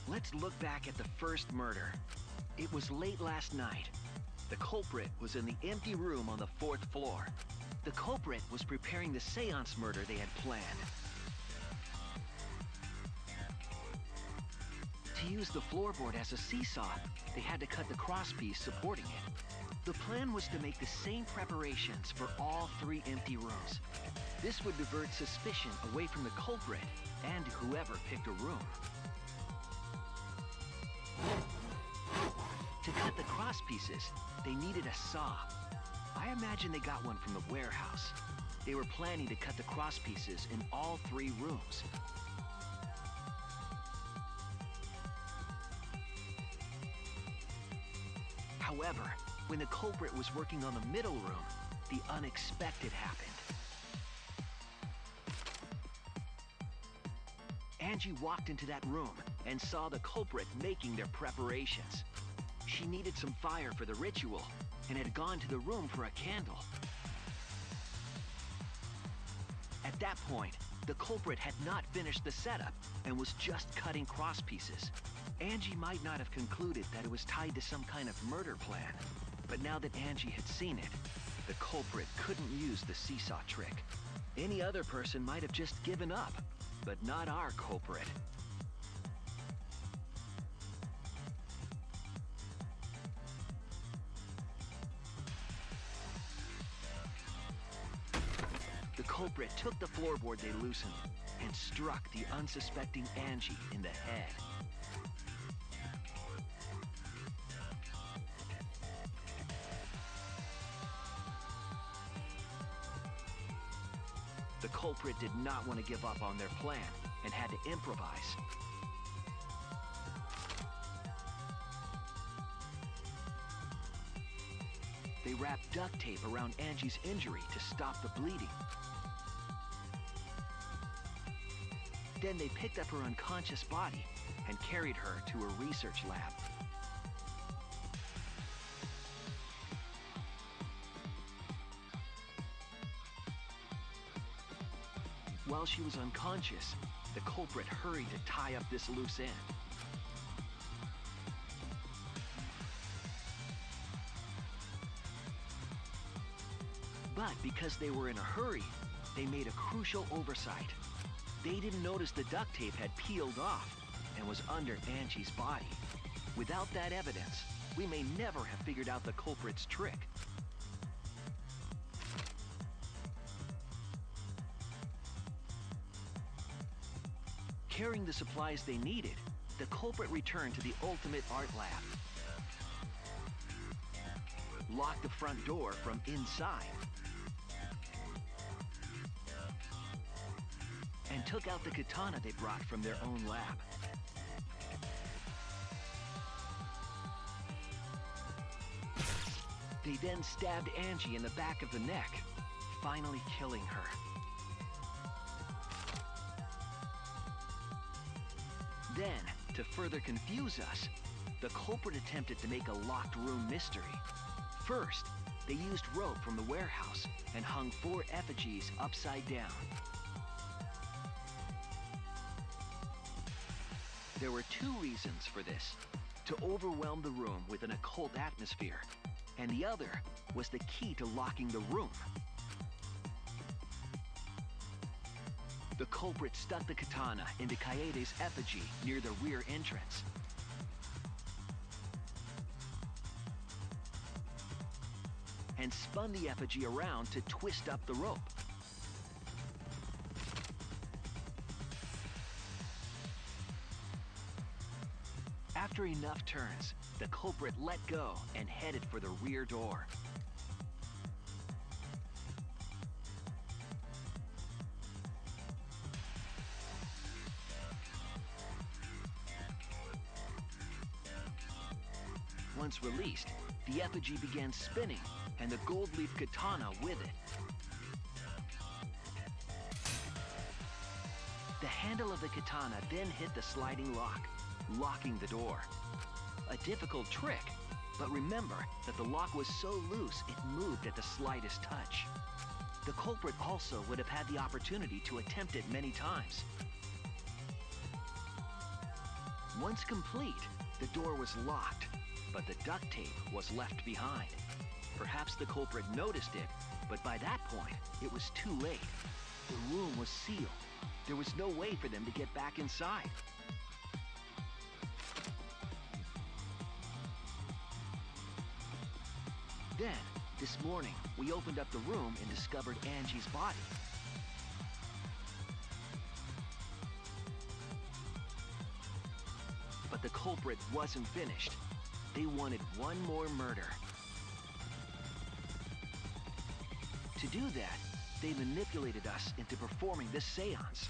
Let's look back at the first murder. It was late last night. The culprit was in the empty room on the 4th floor. The culprit was preparing the seance murder they had planned. To use the floorboard as a seesaw, they had to cut the crosspiece supporting it. The plan was to make the same preparations for all 3 empty rooms. This would divert suspicion away from the culprit and whoever picked a room. To cut the crosspieces, they needed a saw. I imagine they got one from the warehouse. They were planning to cut the crosspieces in all 3 rooms. However, when the culprit was working on the middle room, the unexpected happened. Angie walked into that room and saw the culprit making their preparations. She needed some fire for the ritual and had gone to the room for a candle. At that point, the culprit had not finished the setup and was just cutting cross pieces. Angie might not have concluded that it was tied to some kind of murder plan, but now that Angie had seen it, the culprit couldn't use the seesaw trick. Any other person might have just given up, but not our culprit. The culprit took the floorboard they loosened and struck the unsuspecting Angie in the head. The culprit did not want to give up on their plan and had to improvise. They wrapped duct tape around Angie's injury to stop the bleeding. Then they picked up her unconscious body and carried her to a research lab. While she was unconscious, the culprit hurried to tie up this loose end. But because they were in a hurry, they made a crucial oversight. They didn't notice the duct tape had peeled off and was under Angie's body. Without that evidence, we may never have figured out the culprit's trick. Carrying the supplies they needed, the culprit returned to the ultimate art lab. Locked the front door from inside. And took out the katana they brought from their own lab. They then stabbed Angie in the back of the neck, finally killing her. Then, to further confuse us, the culprit attempted to make a locked room mystery. First, they used rope from the warehouse and hung 4 effigies upside down. There were 2 reasons for this: to overwhelm the room with an occult atmosphere, and the other was the key to locking the room. The culprit stuck the katana into Kaede's effigy near the rear entrance. And spun the effigy around to twist up the rope. After enough turns, the culprit let go and headed for the rear door. Once released, the effigy began spinning, and the gold leaf katana with it. The handle of the katana then hit the sliding lock, locking the door. A difficult trick, but remember that the lock was so loose it moved at the slightest touch. The culprit also would have had the opportunity to attempt it many times. Once complete, the door was locked, but the duct tape was left behind. Perhaps the culprit noticed it, but by that point, it was too late. The room was sealed. There was no way for them to get back inside. Then, this morning, we opened up the room and discovered Angie's body. But the culprit wasn't finished. They wanted one more murder. To do that, they manipulated us into performing this seance.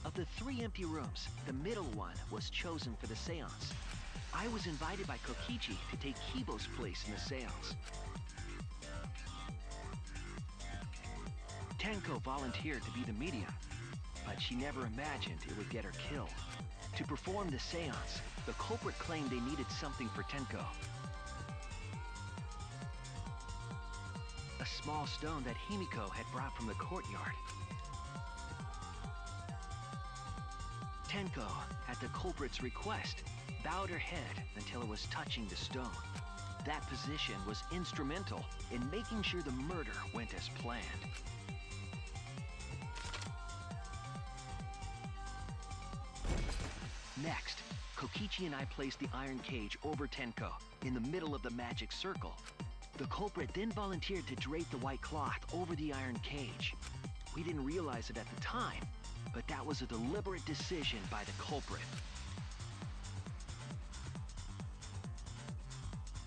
Of the 3 empty rooms, the middle one was chosen for the seance. I was invited by Kokichi to take Kibo's place in the seance. Tenko volunteered to be the medium, but she never imagined it would get her killed. To perform the seance, the culprit claimed they needed something for Tenko. A small stone that Himiko had brought from the courtyard. Tenko, at the culprit's request, bowed her head until it was touching the stone. That position was instrumental in making sure the murder went as planned. Next, Kokichi and I placed the iron cage over Tenko, in the middle of the magic circle. The culprit then volunteered to drape the white cloth over the iron cage. We didn't realize it at the time, but that was a deliberate decision by the culprit.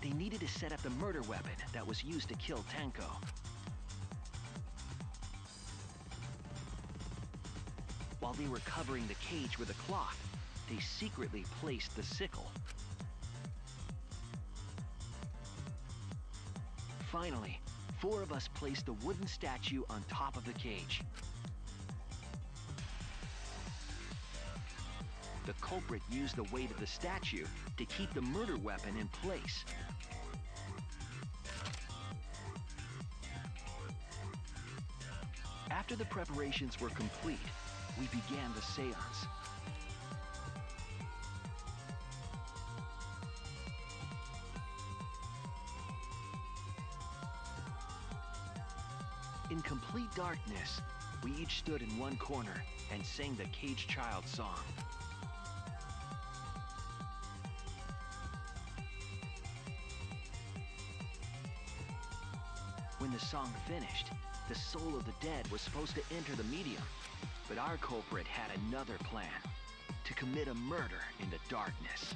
They needed to set up the murder weapon that was used to kill Tenko. While they were covering the cage with a cloth, they secretly placed the sickle. Finally, 4 of us placed the wooden statue on top of the cage. The culprit used the weight of the statue to keep the murder weapon in place. After the preparations were complete, we began the seance. In complete darkness, we each stood in one corner and sang the Caged Child song. When the song finished, the soul of the dead was supposed to enter the medium, but our culprit had another plan: to commit a murder in the darkness.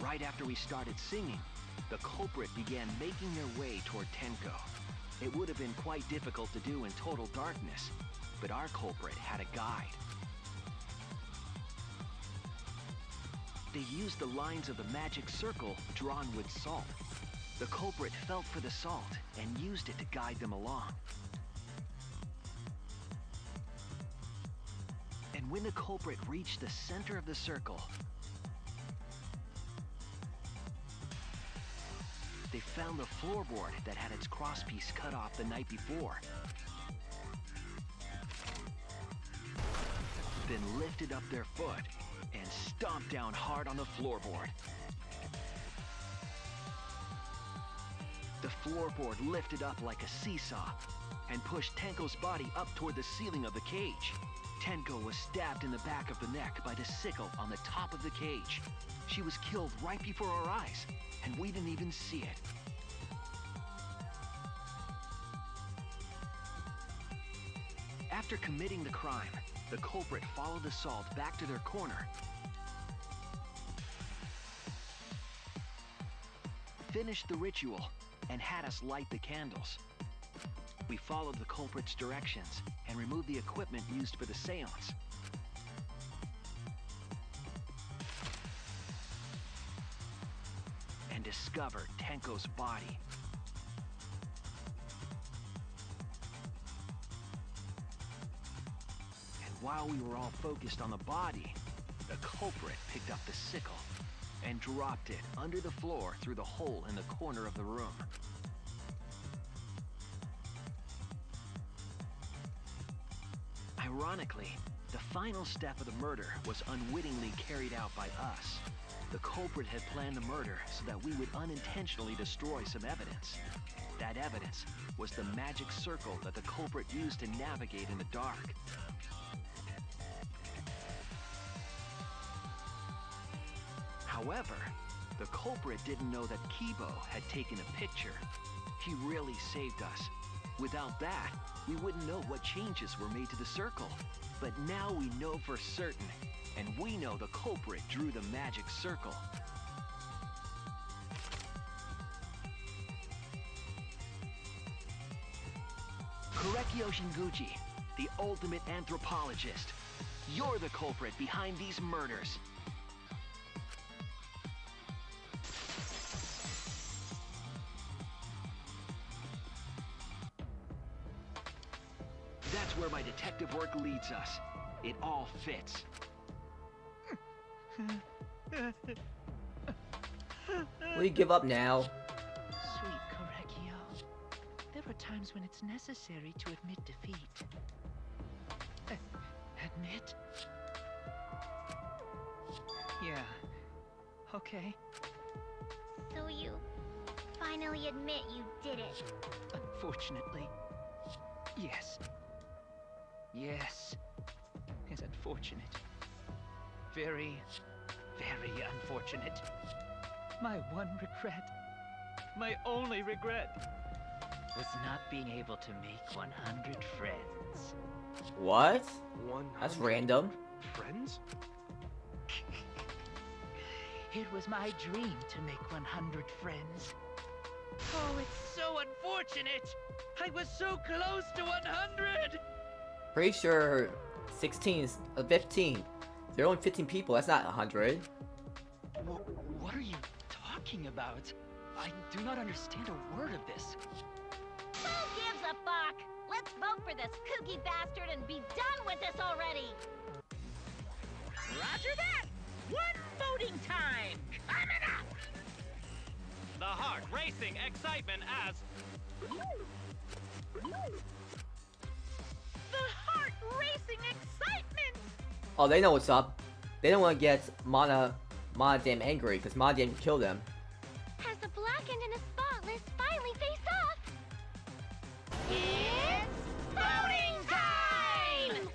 Right after we started singing, the culprit began making their way toward Tenko. It would have been quite difficult to do in total darkness, but our culprit had a guide. They used the lines of the magic circle drawn with salt. The culprit felt for the salt and used it to guide them along. And when the culprit reached the center of the circle, they found the floorboard that had its crosspiece cut off the night before. Then lifted up their foot and stomped down hard on the floorboard. The floorboard lifted up like a seesaw and pushed Tenko's body up toward the ceiling of the cage. Tenko was stabbed in the back of the neck by the sickle on the top of the cage. She was killed right before our eyes, and we didn't even see it. After committing the crime, the culprit followed the salt back to their corner, finished the ritual, and had us light the candles. We followed the culprit's directions and removed the equipment used for the seance. And discovered Tenko's body. And while we were all focused on the body, the culprit picked up the sickle and dropped it under the floor through the hole in the corner of the room. Ironically, the final step of the murder was unwittingly carried out by us. The culprit had planned the murder so that we would unintentionally destroy some evidence. That evidence was the magic circle that the culprit used to navigate in the dark. However, the culprit didn't know that Kibo had taken a picture. He really saved us. Without that, we wouldn't know what changes were made to the circle. But now we know for certain, and we know the culprit drew the magic circle. Korekio Shinguchi, the ultimate anthropologist. You're the culprit behind these murders. That's where my detective work leads us. It all fits. Will you give up now? Sweet Correggio. There are times when it's necessary to admit defeat. Admit? Yeah. Okay. So you finally admit you did it. Unfortunately. Yes. Yes. It's unfortunate. Very, very unfortunate. My one regret, my only regret, was not being able to make 100 friends. What? 100 That's random. friends? It was my dream to make 100 friends. Oh, it's so unfortunate! I was so close to 100! Pretty sure 16 is 15. There are only 15 people. That's not 100. What are you talking about? I do not understand a word of this. Who gives a fuck? Let's vote for this kooky bastard and be done with this already! Roger that! One voting time coming up! The heart racing excitement as The heart racing excitement! Oh, they know what's up. They don't want to get Mana damn angry because Mana damn killed them. As the blackened and the spotless finally face off. It's voting time!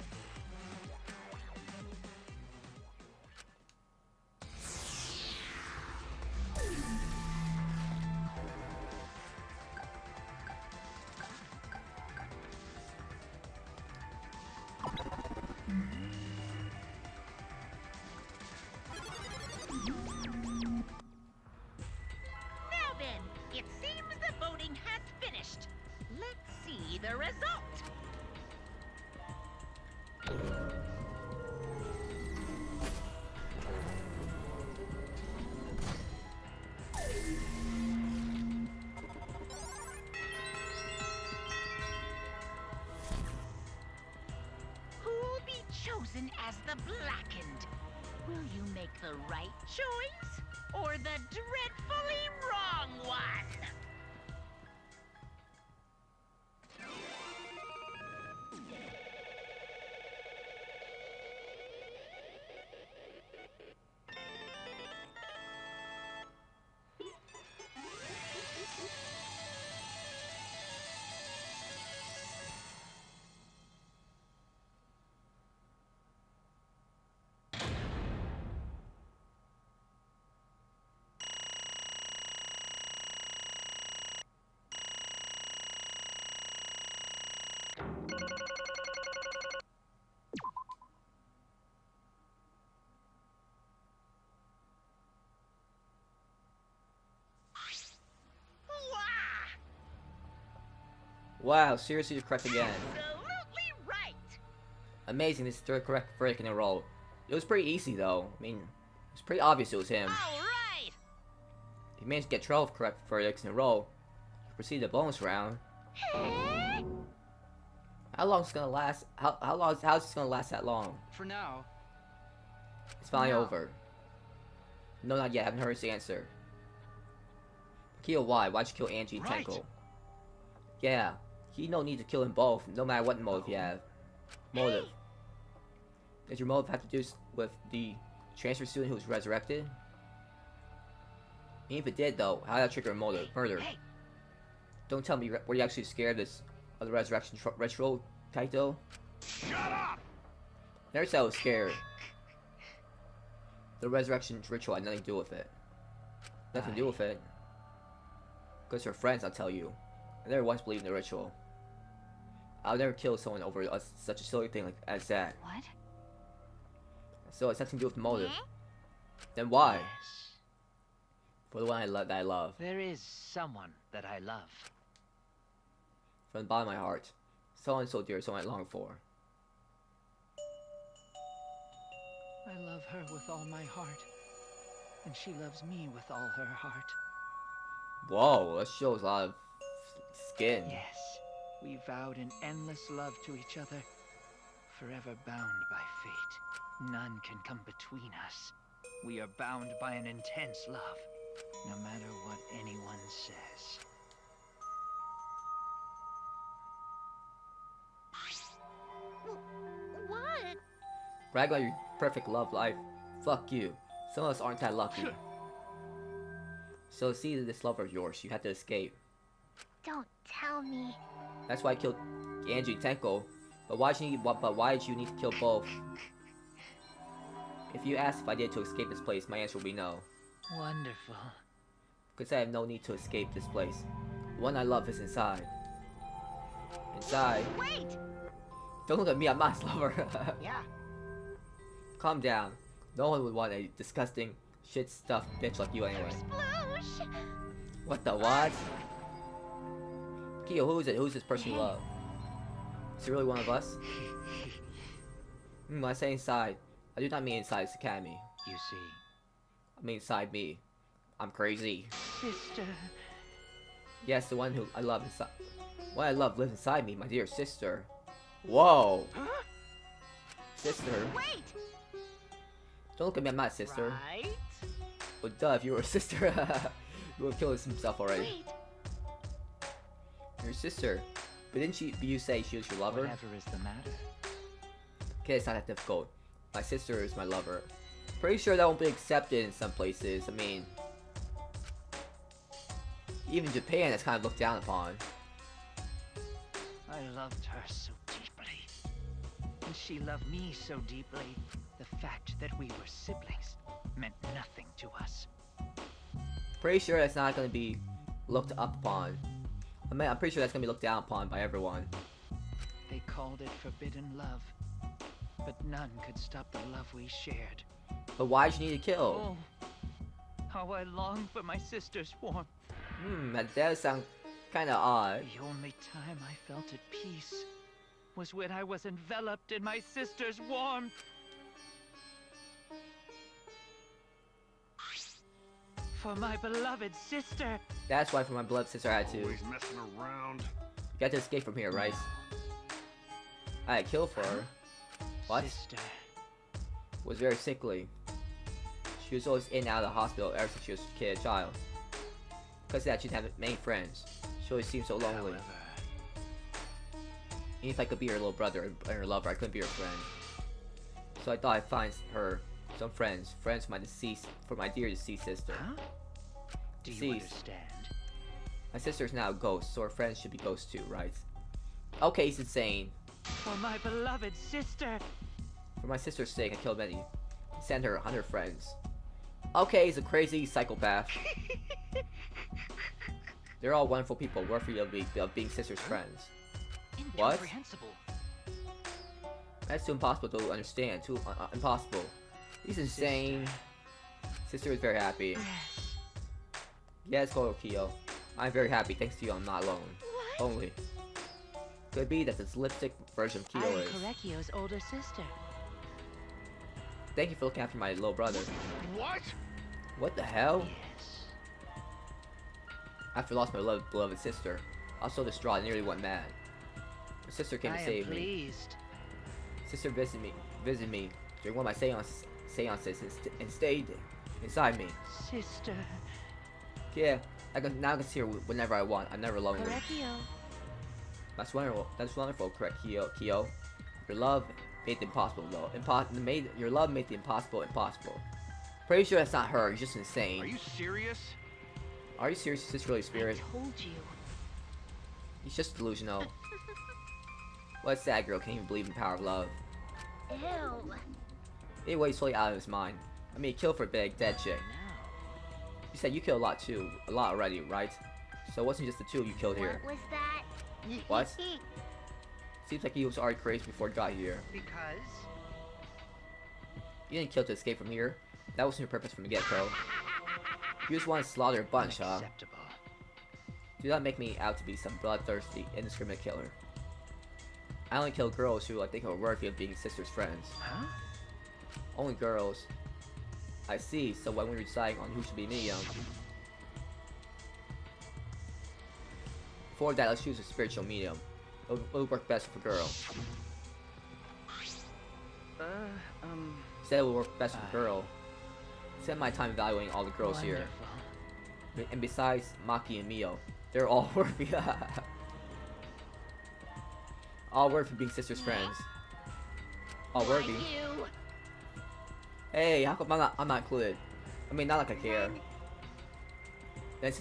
Now then, it seems the voting has finished. Let's see the result. Who'll be chosen as the blackened? Will you make the right choice or the dreadfully wrong one? Wow, seriously, you're correct again. Absolutely right. Amazing, this is the correct verdict in a row. It was pretty easy though. I mean, it's pretty obvious it was him. All right. He managed to get 12 correct verdicts in a row. Proceed to the bonus round. How long is this gonna last? How's this gonna last that long? For now. It's finally No. over. No, not yet. I haven't heard his answer. Kill why? Why'd you kill Angie and Right. Tenko? Yeah, he no need to kill them both, no matter what motive you have. Motive. Does your motive have to do with the transfer student who was resurrected? Even if it did, though, how did that trigger a motive? Murder. Don't tell me were you actually scared of the resurrection ritual, Kaito? Shut up! Never said I was scared. The resurrection ritual had nothing to do with it. Nothing to do with it. Because we're friends, I'll tell you. I never once believed in the ritual. I'll never kill someone over such a silly thing as that. What? So it's nothing to do with motive. Then why? Yes. For the one that I love. There is someone that I love. From the bottom of my heart. Someone so dear, someone I long for. I love her with all my heart. And she loves me with all her heart. Whoa, that shows a lot of skin. Yes. We vowed an endless love to each other, forever bound by fate. None can come between us. We are bound by an intense love, no matter what anyone says. What? Brag on your perfect love life. Fuck you. Some of us aren't that lucky. So to see this love of yours, you had to escape. Don't tell me. That's why I killed Angie and Tenko. But why did you need to kill both? If you asked if I did to escape this place, my answer would be no. Wonderful. Because I have no need to escape this place. The one I love is inside. Inside. Wait! Don't look at me, I'm not his lover. Yeah. Calm down. No one would want a disgusting, shit stuffed bitch like you anyway. Sploosh! What the what? Kyo, who is it? Who's this person you love? Is he really one of us? When I say inside, I do not mean inside this academy. You see. I mean inside me. I'm crazy. Sister. Yes, the one who I love inside. What I love lives inside me, my dear sister. Whoa! Huh? Sister? Wait! Don't look at me, I'm not a sister. Right? Well, duh, if you were a sister, you would have killed himself already. Wait! Your sister. But didn't you say she was your lover? Whatever is the matter? Okay, it's not that difficult. My sister is my lover. Pretty sure that won't be accepted in some places. I mean, even Japan is kind of looked down upon. I loved her so deeply. And she loved me so deeply. The fact that we were siblings meant nothing to us. Pretty sure that's not going to be looked up upon. I mean, I'm pretty sure that's going to be looked down upon by everyone. They called it forbidden love. But none could stop the love we shared. But why did you need to kill? Oh, how I long for my sister's warmth. That does sound kind of odd. The only time I felt at peace was when I was enveloped in my sister's warmth. For my beloved sister. That's why for my beloved sister I had to. Always messing around. You got to escape from here, right? I had killed for her. What? Sister. Was very sickly. She was always in and out of the hospital ever since she was a child. Because of that, she didn't have many friends. She always seemed so lonely. However, Even if I could be her little brother and her lover, I couldn't be her friend. So I thought I'd find her some friends for my dear deceased sister. huh? Do you Deceased. understand? My sister's now a ghost, so her friends should be ghosts too, right? Okay, he's insane. For my beloved sister. For my sister's sake, I killed many. Send her 100 friends. Okay, he's a crazy psychopath. They're all wonderful people, worthy of being sister's friends. What? Incomprehensible. That's too impossible to understand. Too impossible. He's insane. Sister is very happy. Yes. Yes, Kyo. I'm very happy. Thanks to you, I'm not alone. What? Only. Could be that this lipstick version of Kyo I'm is. Korekio's older sister. Thank you for looking after my little brother. What? What the hell? Yes. After I lost my beloved sister, I was so distraught I nearly went mad. My sister came I to am save me. pleased. Sister visited me during one of my seances and stayed inside me. Sister. Yeah, now I can see her whenever I want. I'm never lonely. Korekio. That's wonderful. That's wonderful, correct, Kyo. Your love made the impossible, though. Your love made the impossible impossible. Pretty sure that's not her. He's just insane. Are you serious? Are you serious? Is this really a spirit? I told you. He's just delusional. What sad girl can't even believe in the power of love? Ew. Anyway, he's totally out of his mind. I mean, he killed for a big dead chick. You said you killed a lot too. A lot already, right? So it wasn't just the two you killed here. What was that? What? Seems like he was already crazy before he got here. Because You didn't kill to escape from here. That wasn't your purpose from the get-go. You just want to slaughter a bunch, huh? Unacceptable. Do not make me out to be some bloodthirsty, indiscriminate killer. I only kill girls who I think are worthy of being sister's friends. Huh? Only girls. I see, so when we're deciding on who should be medium. Before that, let's choose a spiritual medium. It'll work best for a girl. Said it would work best for a girl. Spend my time evaluating all the girls here. And besides Maki and Mio, they're all worthy. All worthy being sisters' friends. All worthy. Hey, how come I'm not included? I mean, not like I care. Then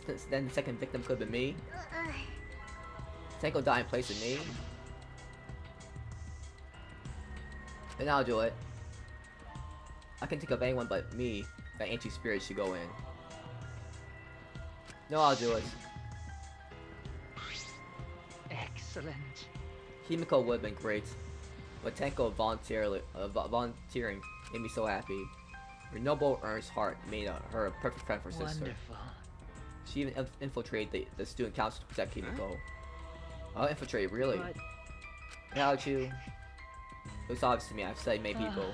the second victim could have been me. Tenko died in place of me. Then I'll do it. I can think of anyone but me that ancient spirit should go in. No, I'll do it. Excellent. Himiko would have been great, but Tenko volunteering made me so happy. Her noble, earnest heart made her a perfect friend for sister. Wonderful. She even infiltrated the student council to protect Himiko. Infiltrated, really? But... How'd you? It was obvious to me. I've studied many people.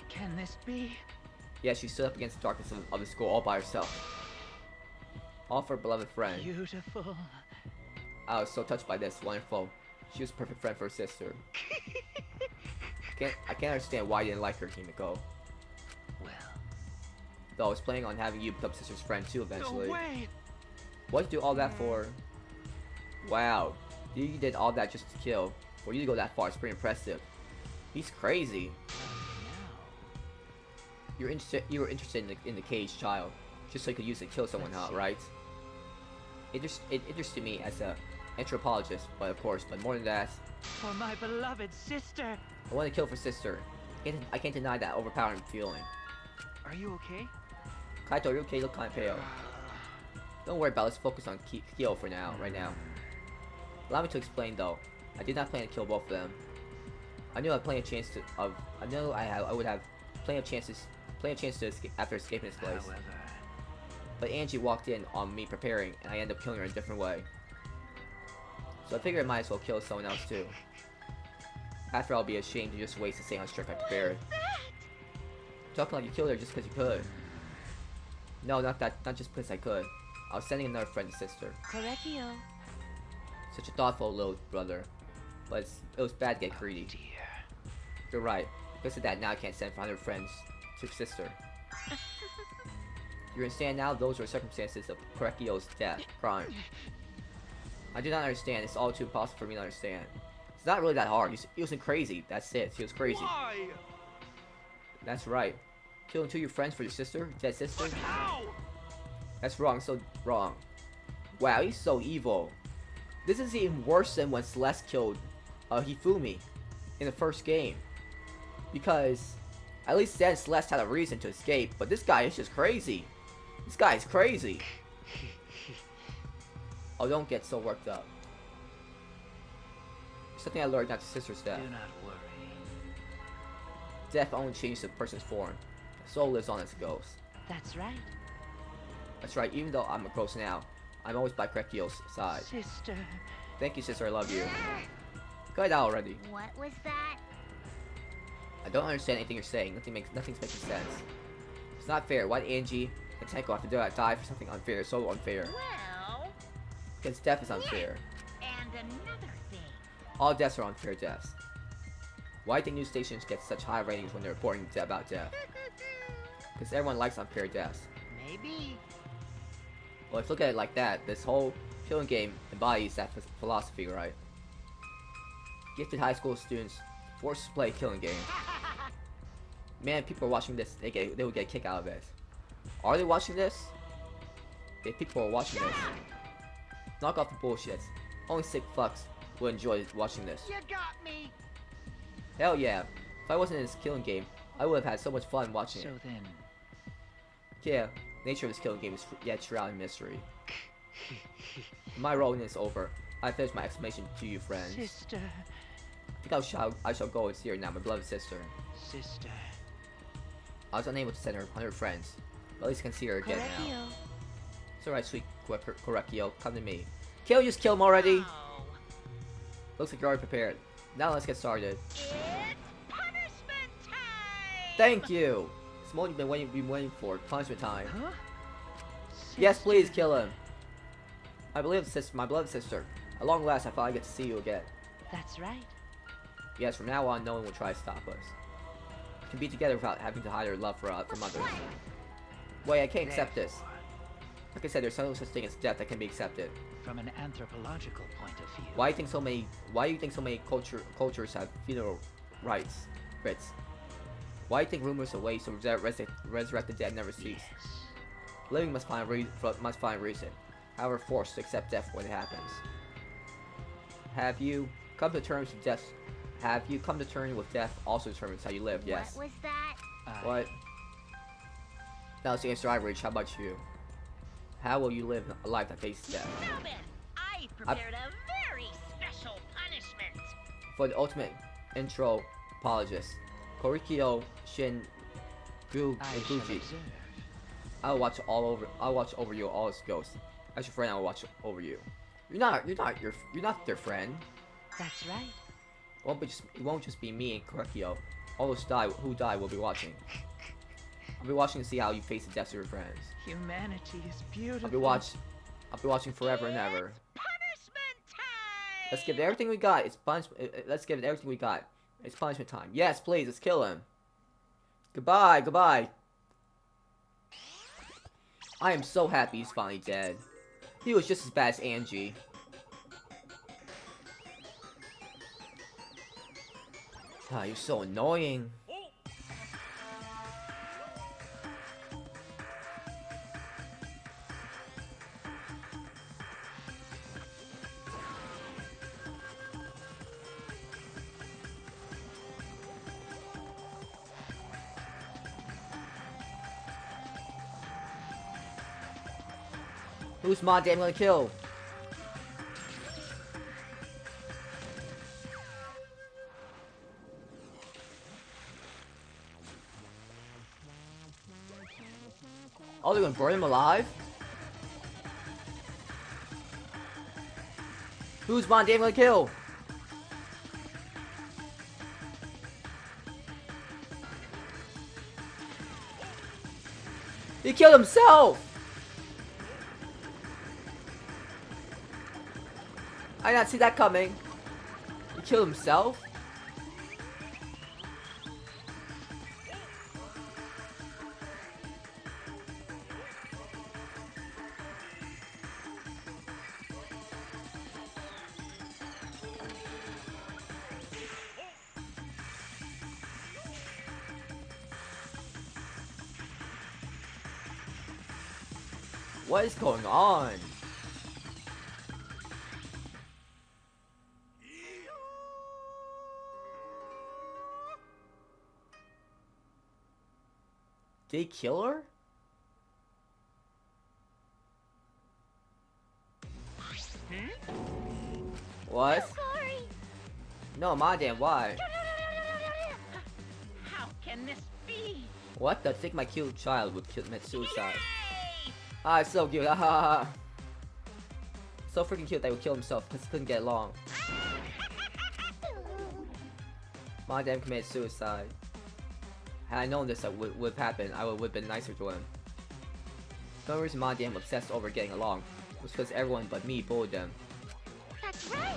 Can this be? Yeah, she stood up against the darkness of the school all by herself. All for her beloved friend. Beautiful. I was so touched by this. Wonderful. She was a perfect friend for her sister. I can't understand why you didn't like her, Himiko. Well. Though I was planning on having you become sister's friend too eventually. No way. What'd you do all that for? Wow. You did all that just to kill. For you to go that far, it's pretty impressive. He's crazy. You were interested in the caged child, just so you could use it to kill someone, huh? Right? It interested me as a anthropologist, but more than that, For my beloved sister. I want to kill for sister. I can't deny that overpowering feeling. Are you okay? Kaito, you're okay. You look kind of pale. Don't worry about it. Let's focus on Kyo for now, right now. Allow me to explain though. I did not plan to kill both of them. I knew I had plenty of chance to. I know I would have plenty of chances to escape after escaping this place. However, But Angie walked in on me preparing, and I ended up killing her in a different way. So I figured I might as well kill someone else too. After I'll be ashamed to just waste the same strength I prepared. Talking like you killed her just because you could. No, not just because I could. I was sending another friend and sister. Correcchio. Such a thoughtful little brother. But it was bad to get greedy. dear. You're right. Because of that, now I can't send 500 friends to sister. You understand now? Those were circumstances of Correcchio's death, crime. I do not understand. It's all too impossible for me to understand. It's not really that hard. He wasn't crazy. That's it. He was crazy. Why? That's right. Killing two of your friends for your sister? Dead sister? But how? That's wrong. So wrong. Wow, he's so evil. This is even worse than when Celeste killed Hifumi in the first game. Because at least then Celeste had a reason to escape, but this guy is just crazy. This guy is crazy. Oh, don't get so worked up. Something I learned after sister's death. Do not worry. Death only changes a person's form. The soul lives on as a ghost. That's right. That's right, even though I'm a ghost now, I'm always by Correcchio's side. Sister. Thank you, sister, I love you. Cut it out already. What was that? I don't understand anything you're saying. Nothing's making sense. It's not fair. Why did Angie and Tenko have to die for something unfair? So unfair. Well, Because death is unfair. and another thing. All deaths are unfair deaths. Why do news stations get such high ratings when they're reporting about death? Because everyone likes unfair deaths. Maybe. Well, if you look at it like that, this whole killing game embodies that philosophy, right? Gifted high school students forced to play a killing game. Man, people are watching this. They would get a kick out of it. Are they watching this? If people are watching this, knock off the bullshit. Only sick fucks will enjoy watching this. You got me. Hell yeah! If I wasn't in this killing game, I would have had so much fun watching So it. then, Yeah, nature of this killing game is yet shrouded in mystery. My role in this is over. I finished my explanation to you, friends. sister. I think I shall go and see her now, my beloved sister. Sister. I was unable to send her 100 friends, but at least I can see her again now. Correcchio. It's alright, sweet Correcchio, come to me. Kill, just kill him already! Oh, Looks like you're already prepared. Now let's get started. it's punishment time. Thank you! It's the moment you've been waiting for, punishment time. Huh? Yes, please kill him. My beloved sister. At long last, I finally get to see you again. That's right. Yes, from now on, no one will try to stop us. We can be together without having to hide our love from others. Wait, I can't accept this. Like I said, there's no such thing as death that can be accepted. From an anthropological point of view. Why do you think so many cultures have funeral rites? Why do you think rumors of ways to resurrect the dead never cease? Yes. Living must find reason, however forced to accept death when it happens. Have you come to terms with death? Have you come to terms with death also determines how you live? Yes. What was that? What? Now let's answer Irish. How about you? How will you live a life that faces death? Now then, I prepared a very special punishment. For the ultimate intro apologist, Korikyo Shin Gu I and shall Guji. observe. I'll watch over you all as ghosts. As your friend, I will watch over you. You're not their friend. That's right. It won't just be me and Korikyo. All those who die will be watching. I'll be watching to see how you face the death of your friends. Humanity is beautiful. I'll be watching forever and ever. Punishment time! Let's give it everything we got. It's punishment. Let's give it everything we got. It's punishment time. Yes, please. Let's kill him. Goodbye. Goodbye. I am so happy he's finally dead. He was just as bad as Angie. Ah, you're so annoying. Who's my damn gonna kill? Oh, they're gonna burn him alive? Who's my damn gonna kill? He killed himself! I did not see that coming. He killed himself? What is going on? Did he kill her? What? Sorry. No, my damn, why? How can this be? What the? Think my cute child would commit suicide. Yay! Ah, it's so cute. Ha ha ha. So freaking cute that he would kill himself because he couldn't get along. My damn committed suicide. Had I known this would have happened, I would have been nicer to him. The only reason my damn obsessed over getting along was because everyone but me bullied them. That's right.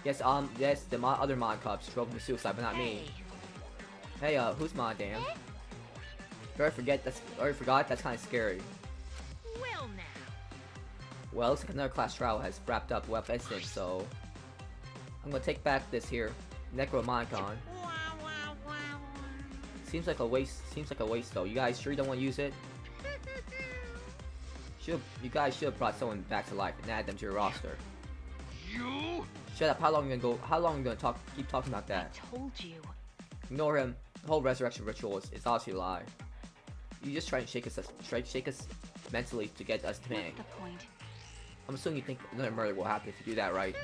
Yes, the other Mon Cubs drove him to suicide, but not me. Hey, who's my damn? I forgot that's kind of scary. Well now. Well, looks like another class trial has wrapped up with incident, so I'm gonna take back this here Necromonicon. Seems like a waste though. You guys sure you don't want to use it? You guys should have brought someone back to life and added them to your roster. You? Shut up. How long are you gonna keep talking about that? I told you. Ignore him. The whole resurrection ritual is obviously a lie. You just try to shake us mentally to get us to panic. What's the point? I'm assuming you think another murder will happen if you do that, right?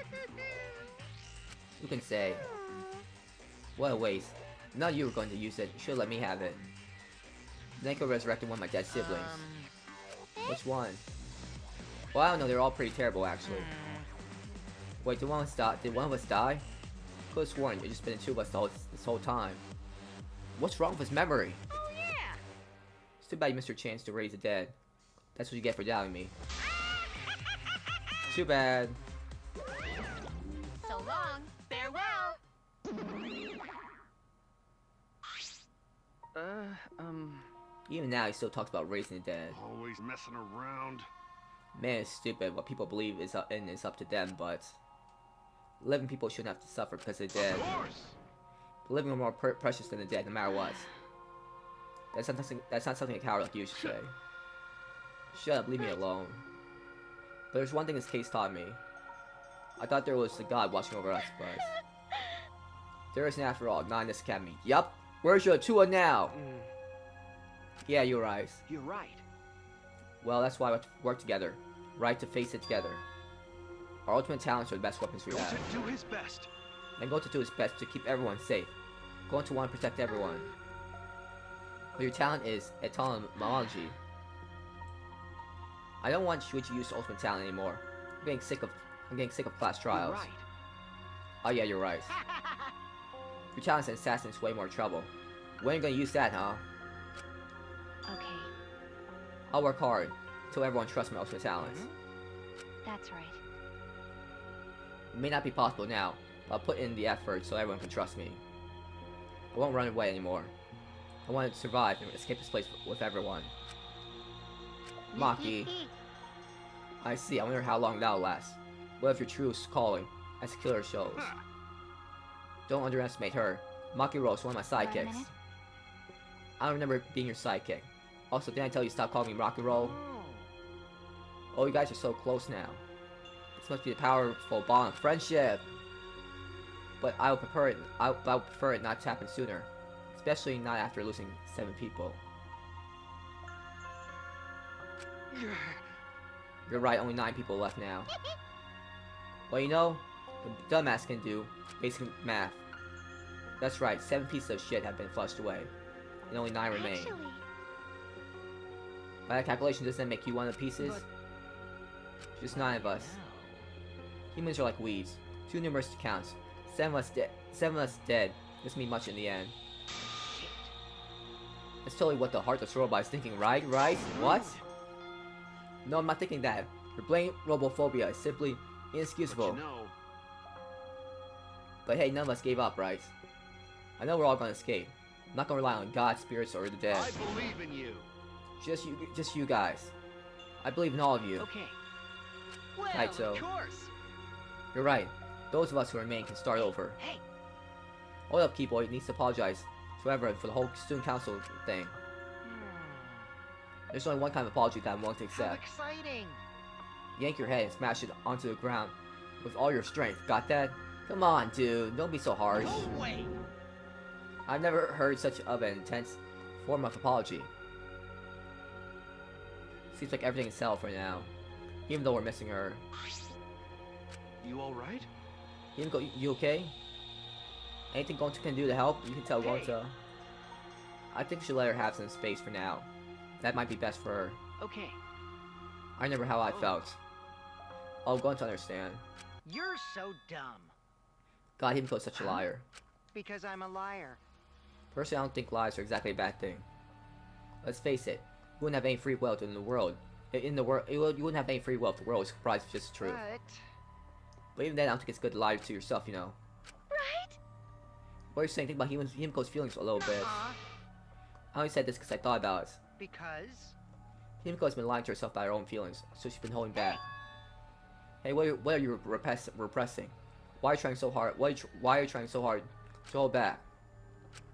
You can say, what a waste. None of you were going to use it. You should let me have it. Neko resurrected one of my dead siblings. Which one? Well, I don't know. They're all pretty terrible, actually. Wait, did one of us die? Could have sworn it's just been the two of us this whole time. What's wrong with his memory? Oh yeah. It's too bad you missed your chance to raise the dead. That's what you get for doubting me. Too bad. So long. Even now, he still talks about raising the dead. Always messing around. Man, it's stupid. What people believe is up, and it's up to them, but living people shouldn't have to suffer because they're dead. Of course. The living are more precious than the dead, no matter what. That's not something a coward like you should say. Shut up, leave me alone. But there's one thing this case taught me. I thought there was a god watching over us, but there isn't after all, not in this academy. Yup, where's your Tua now? Yeah, you're right. You're right. Well, that's why we have to work together. Right to face it together. Our ultimate talents are the best weapons we have. Goten do his best. And Goten do his best to keep everyone safe. Going to want to protect everyone. But your talent is etymology. I don't want Shuichi to use ultimate talent anymore. I'm getting sick of class trials. You're right. Oh yeah, you're right. Your talent's an assassin is way more trouble. When are you gonna use that, huh? Okay, I'll work hard until everyone trusts my ultimate talents. that's right. It may not be possible now, but I'll put in the effort so everyone can trust me. I won't run away anymore. I want to survive and escape this place with everyone. Maki. I see, I wonder how long that'll last. What if your true calling, as the killer shows? Don't underestimate her. Maki Rose, one of my sidekicks. I don't remember being your sidekick. Also, didn't I tell you to stop calling me Rocky Roll? Oh, you guys are so close now. This must be the powerful bond of friendship. But I would prefer it not to happen sooner. Especially not after losing 7 people. You're right, only 9 people left now. Well, you know, the dumbass can do basic math. That's right, 7 pieces of shit have been flushed away. And only 9 remain. Actually, By that calculation, doesn't that make you one of the pieces? Just 9 of us. Humans are like weeds. Too numerous to count. 7 of us dead. Doesn't mean much in the end. That's totally what the heartless robot is thinking, right? Right? What? No, I'm not thinking that. Your blatant robophobia is simply inexcusable. But you know, But hey, none of us gave up, right? I know we're all gonna escape. I'm not gonna rely on God, spirits, or the dead. I believe in you. Just you guys. I believe in all of you. okay. Well, Kaito. of course. You're right. Those of us who remain can start over. Hey. Hold up, Keyboy needs to apologize to everyone for the whole student council thing. There's only one kind of apology that I'm willing to How accept. exciting! Yank your head and smash it onto the ground with all your strength. Got that? Come on, dude. Don't be so harsh. No way. I've never heard such of an intense form of apology. Seems like everything is settled for now. Even though we're missing her. You all right? You okay? Anything Gonta can do to help? You can tell Hey. Gonta. I think we should let her have some space for now. That might be best for her. Okay. I remember how I felt. Oh, Gonta understand. You're so dumb. God, Himiko's such a liar. Because I'm a liar. Personally, I don't think lies are exactly a bad thing. Let's face it, you wouldn't have any free will in the world. You wouldn't have any free will if the world was comprised of just the truth. But even then, I don't think it's good to lie to yourself, you know. right? What are you saying? Think about Himiko's feelings a little bit. I only said this because I thought about it. Because? Himiko has been lying to herself about her own feelings, so she's been holding back. Hey, what are you repressing? Why are you trying so hard? Why are you trying so hard to hold back?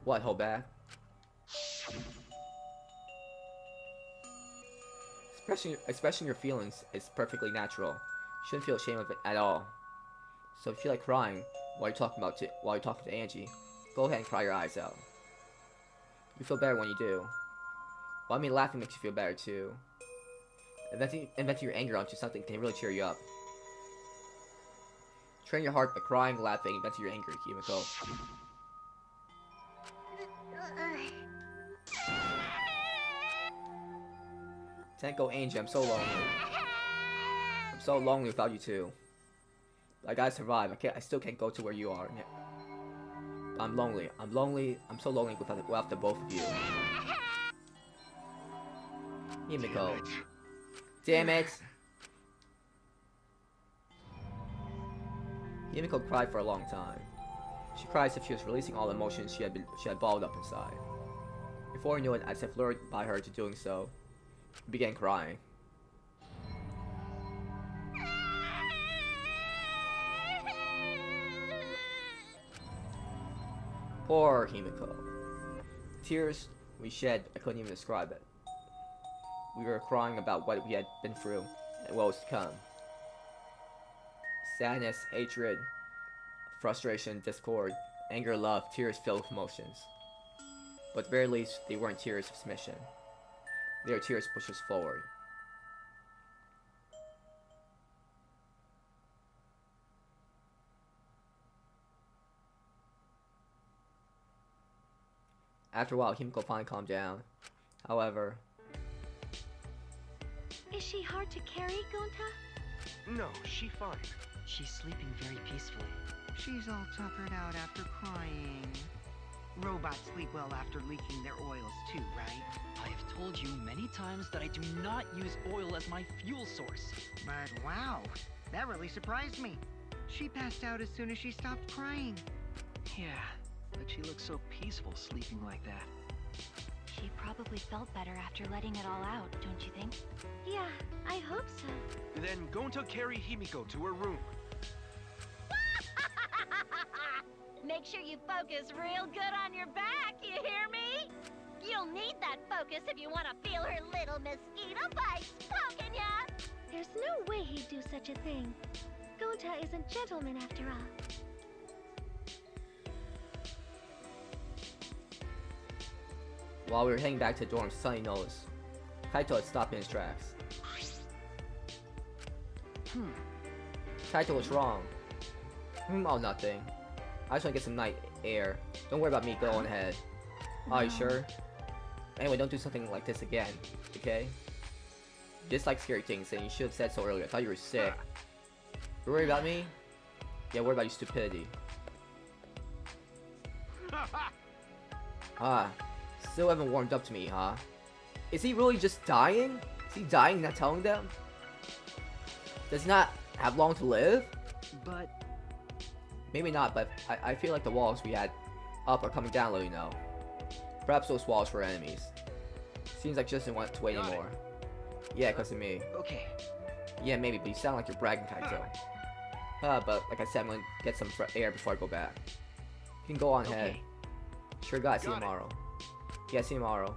What, hold back? Expressing your feelings is perfectly natural. You shouldn't feel ashamed of it at all. So if you feel like crying while you're talking to Angie, go ahead and cry your eyes out. You feel better when you do. Well, I mean, laughing makes you feel better too. Inventing your anger onto something can really cheer you up. Train your heart by crying, laughing, and venting your anger, Kimiko. Tenko, Angie, I'm so lonely. I'm so lonely without you two. I gotta survive. I still can't go to where you are. I'm lonely. I'm so lonely without the both of you. Himiko. Damn it! Himiko cried for a long time. She cried as if she was releasing all the emotions she had balled up inside. Before I knew it, as if lured by her to doing so, he began crying. Poor Himiko. Tears we shed, I couldn't even describe it. We were crying about what we had been through and what was to come. Sadness, hatred, frustration, discord, anger, love, tears filled with emotions. But at the very least, they weren't tears of submission. They were tears to push us forward. After a while, Himiko finally calmed down. However... Is she hard to carry, Gonta? No, she fine. She's sleeping very peacefully. She's all tuckered out after crying. Robots sleep well after leaking their oils too, right? I have told you many times that I do not use oil as my fuel source. But wow, that really surprised me. She passed out as soon as she stopped crying. Yeah, but she looks so peaceful sleeping like that. She probably felt better after letting it all out, don't you think? Yeah, I hope so. Then Gonta carry Himiko to her room. Make sure you focus real good on your back, you hear me? You'll need that focus if you want to feel her little mosquito bites poking ya! There's no way he'd do such a thing. Gonta isn't gentleman after all. While we were heading back to the dorm, Sunny noticed. Kaito had stopped in his tracks. Kaito, what's wrong? Oh, nothing. I just want to get some night air. Don't worry about me, go on ahead. Are you sure? Anyway, don't do something like this again, okay? Dislike scary things, and you should have said so earlier. I thought you were sick. You worry about me? Yeah, worry about your stupidity. Ah, still haven't warmed up to me, huh? Is he really just dying? Is he dying, not telling them? Does he not have long to live? But... Maybe not, but I feel like the walls we had up are coming down a little, you know. Perhaps those walls were enemies. Seems like she doesn't want to wait anymore. Yeah, because of me. Okay. Yeah, maybe, but you sound like you're bragging, Kaito. But like I said, I'm gonna get some air before I go back. You can go on ahead. Sure, God, see you tomorrow. Yeah, see you tomorrow.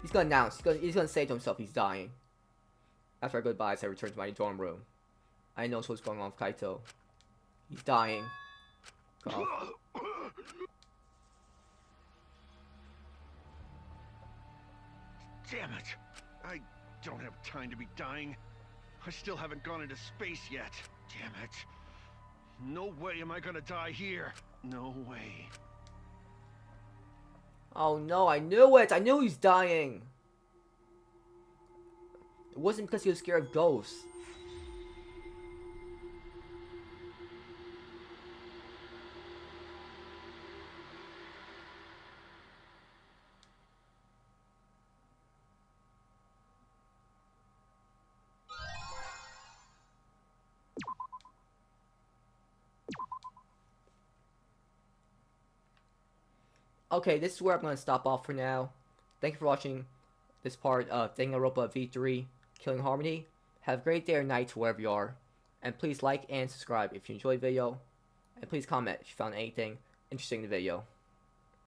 He's gonna announce, he's gonna say to himself he's dying. After our goodbyes, I returned to my dorm room. I know what's going on with Kaito. He's dying. Cough. Damn it! I don't have time to be dying. I still haven't gone into space yet. Damn it. No way am I gonna die here. No way. Oh no, I knew it! I knew he's dying! It wasn't because he was scared of ghosts. Okay, this is where I'm going to stop off for now. Thank you for watching this part of Danganronpa V3 Killing Harmony. Have a great day or night wherever you are. And please like and subscribe if you enjoyed the video. And please comment if you found anything interesting in the video.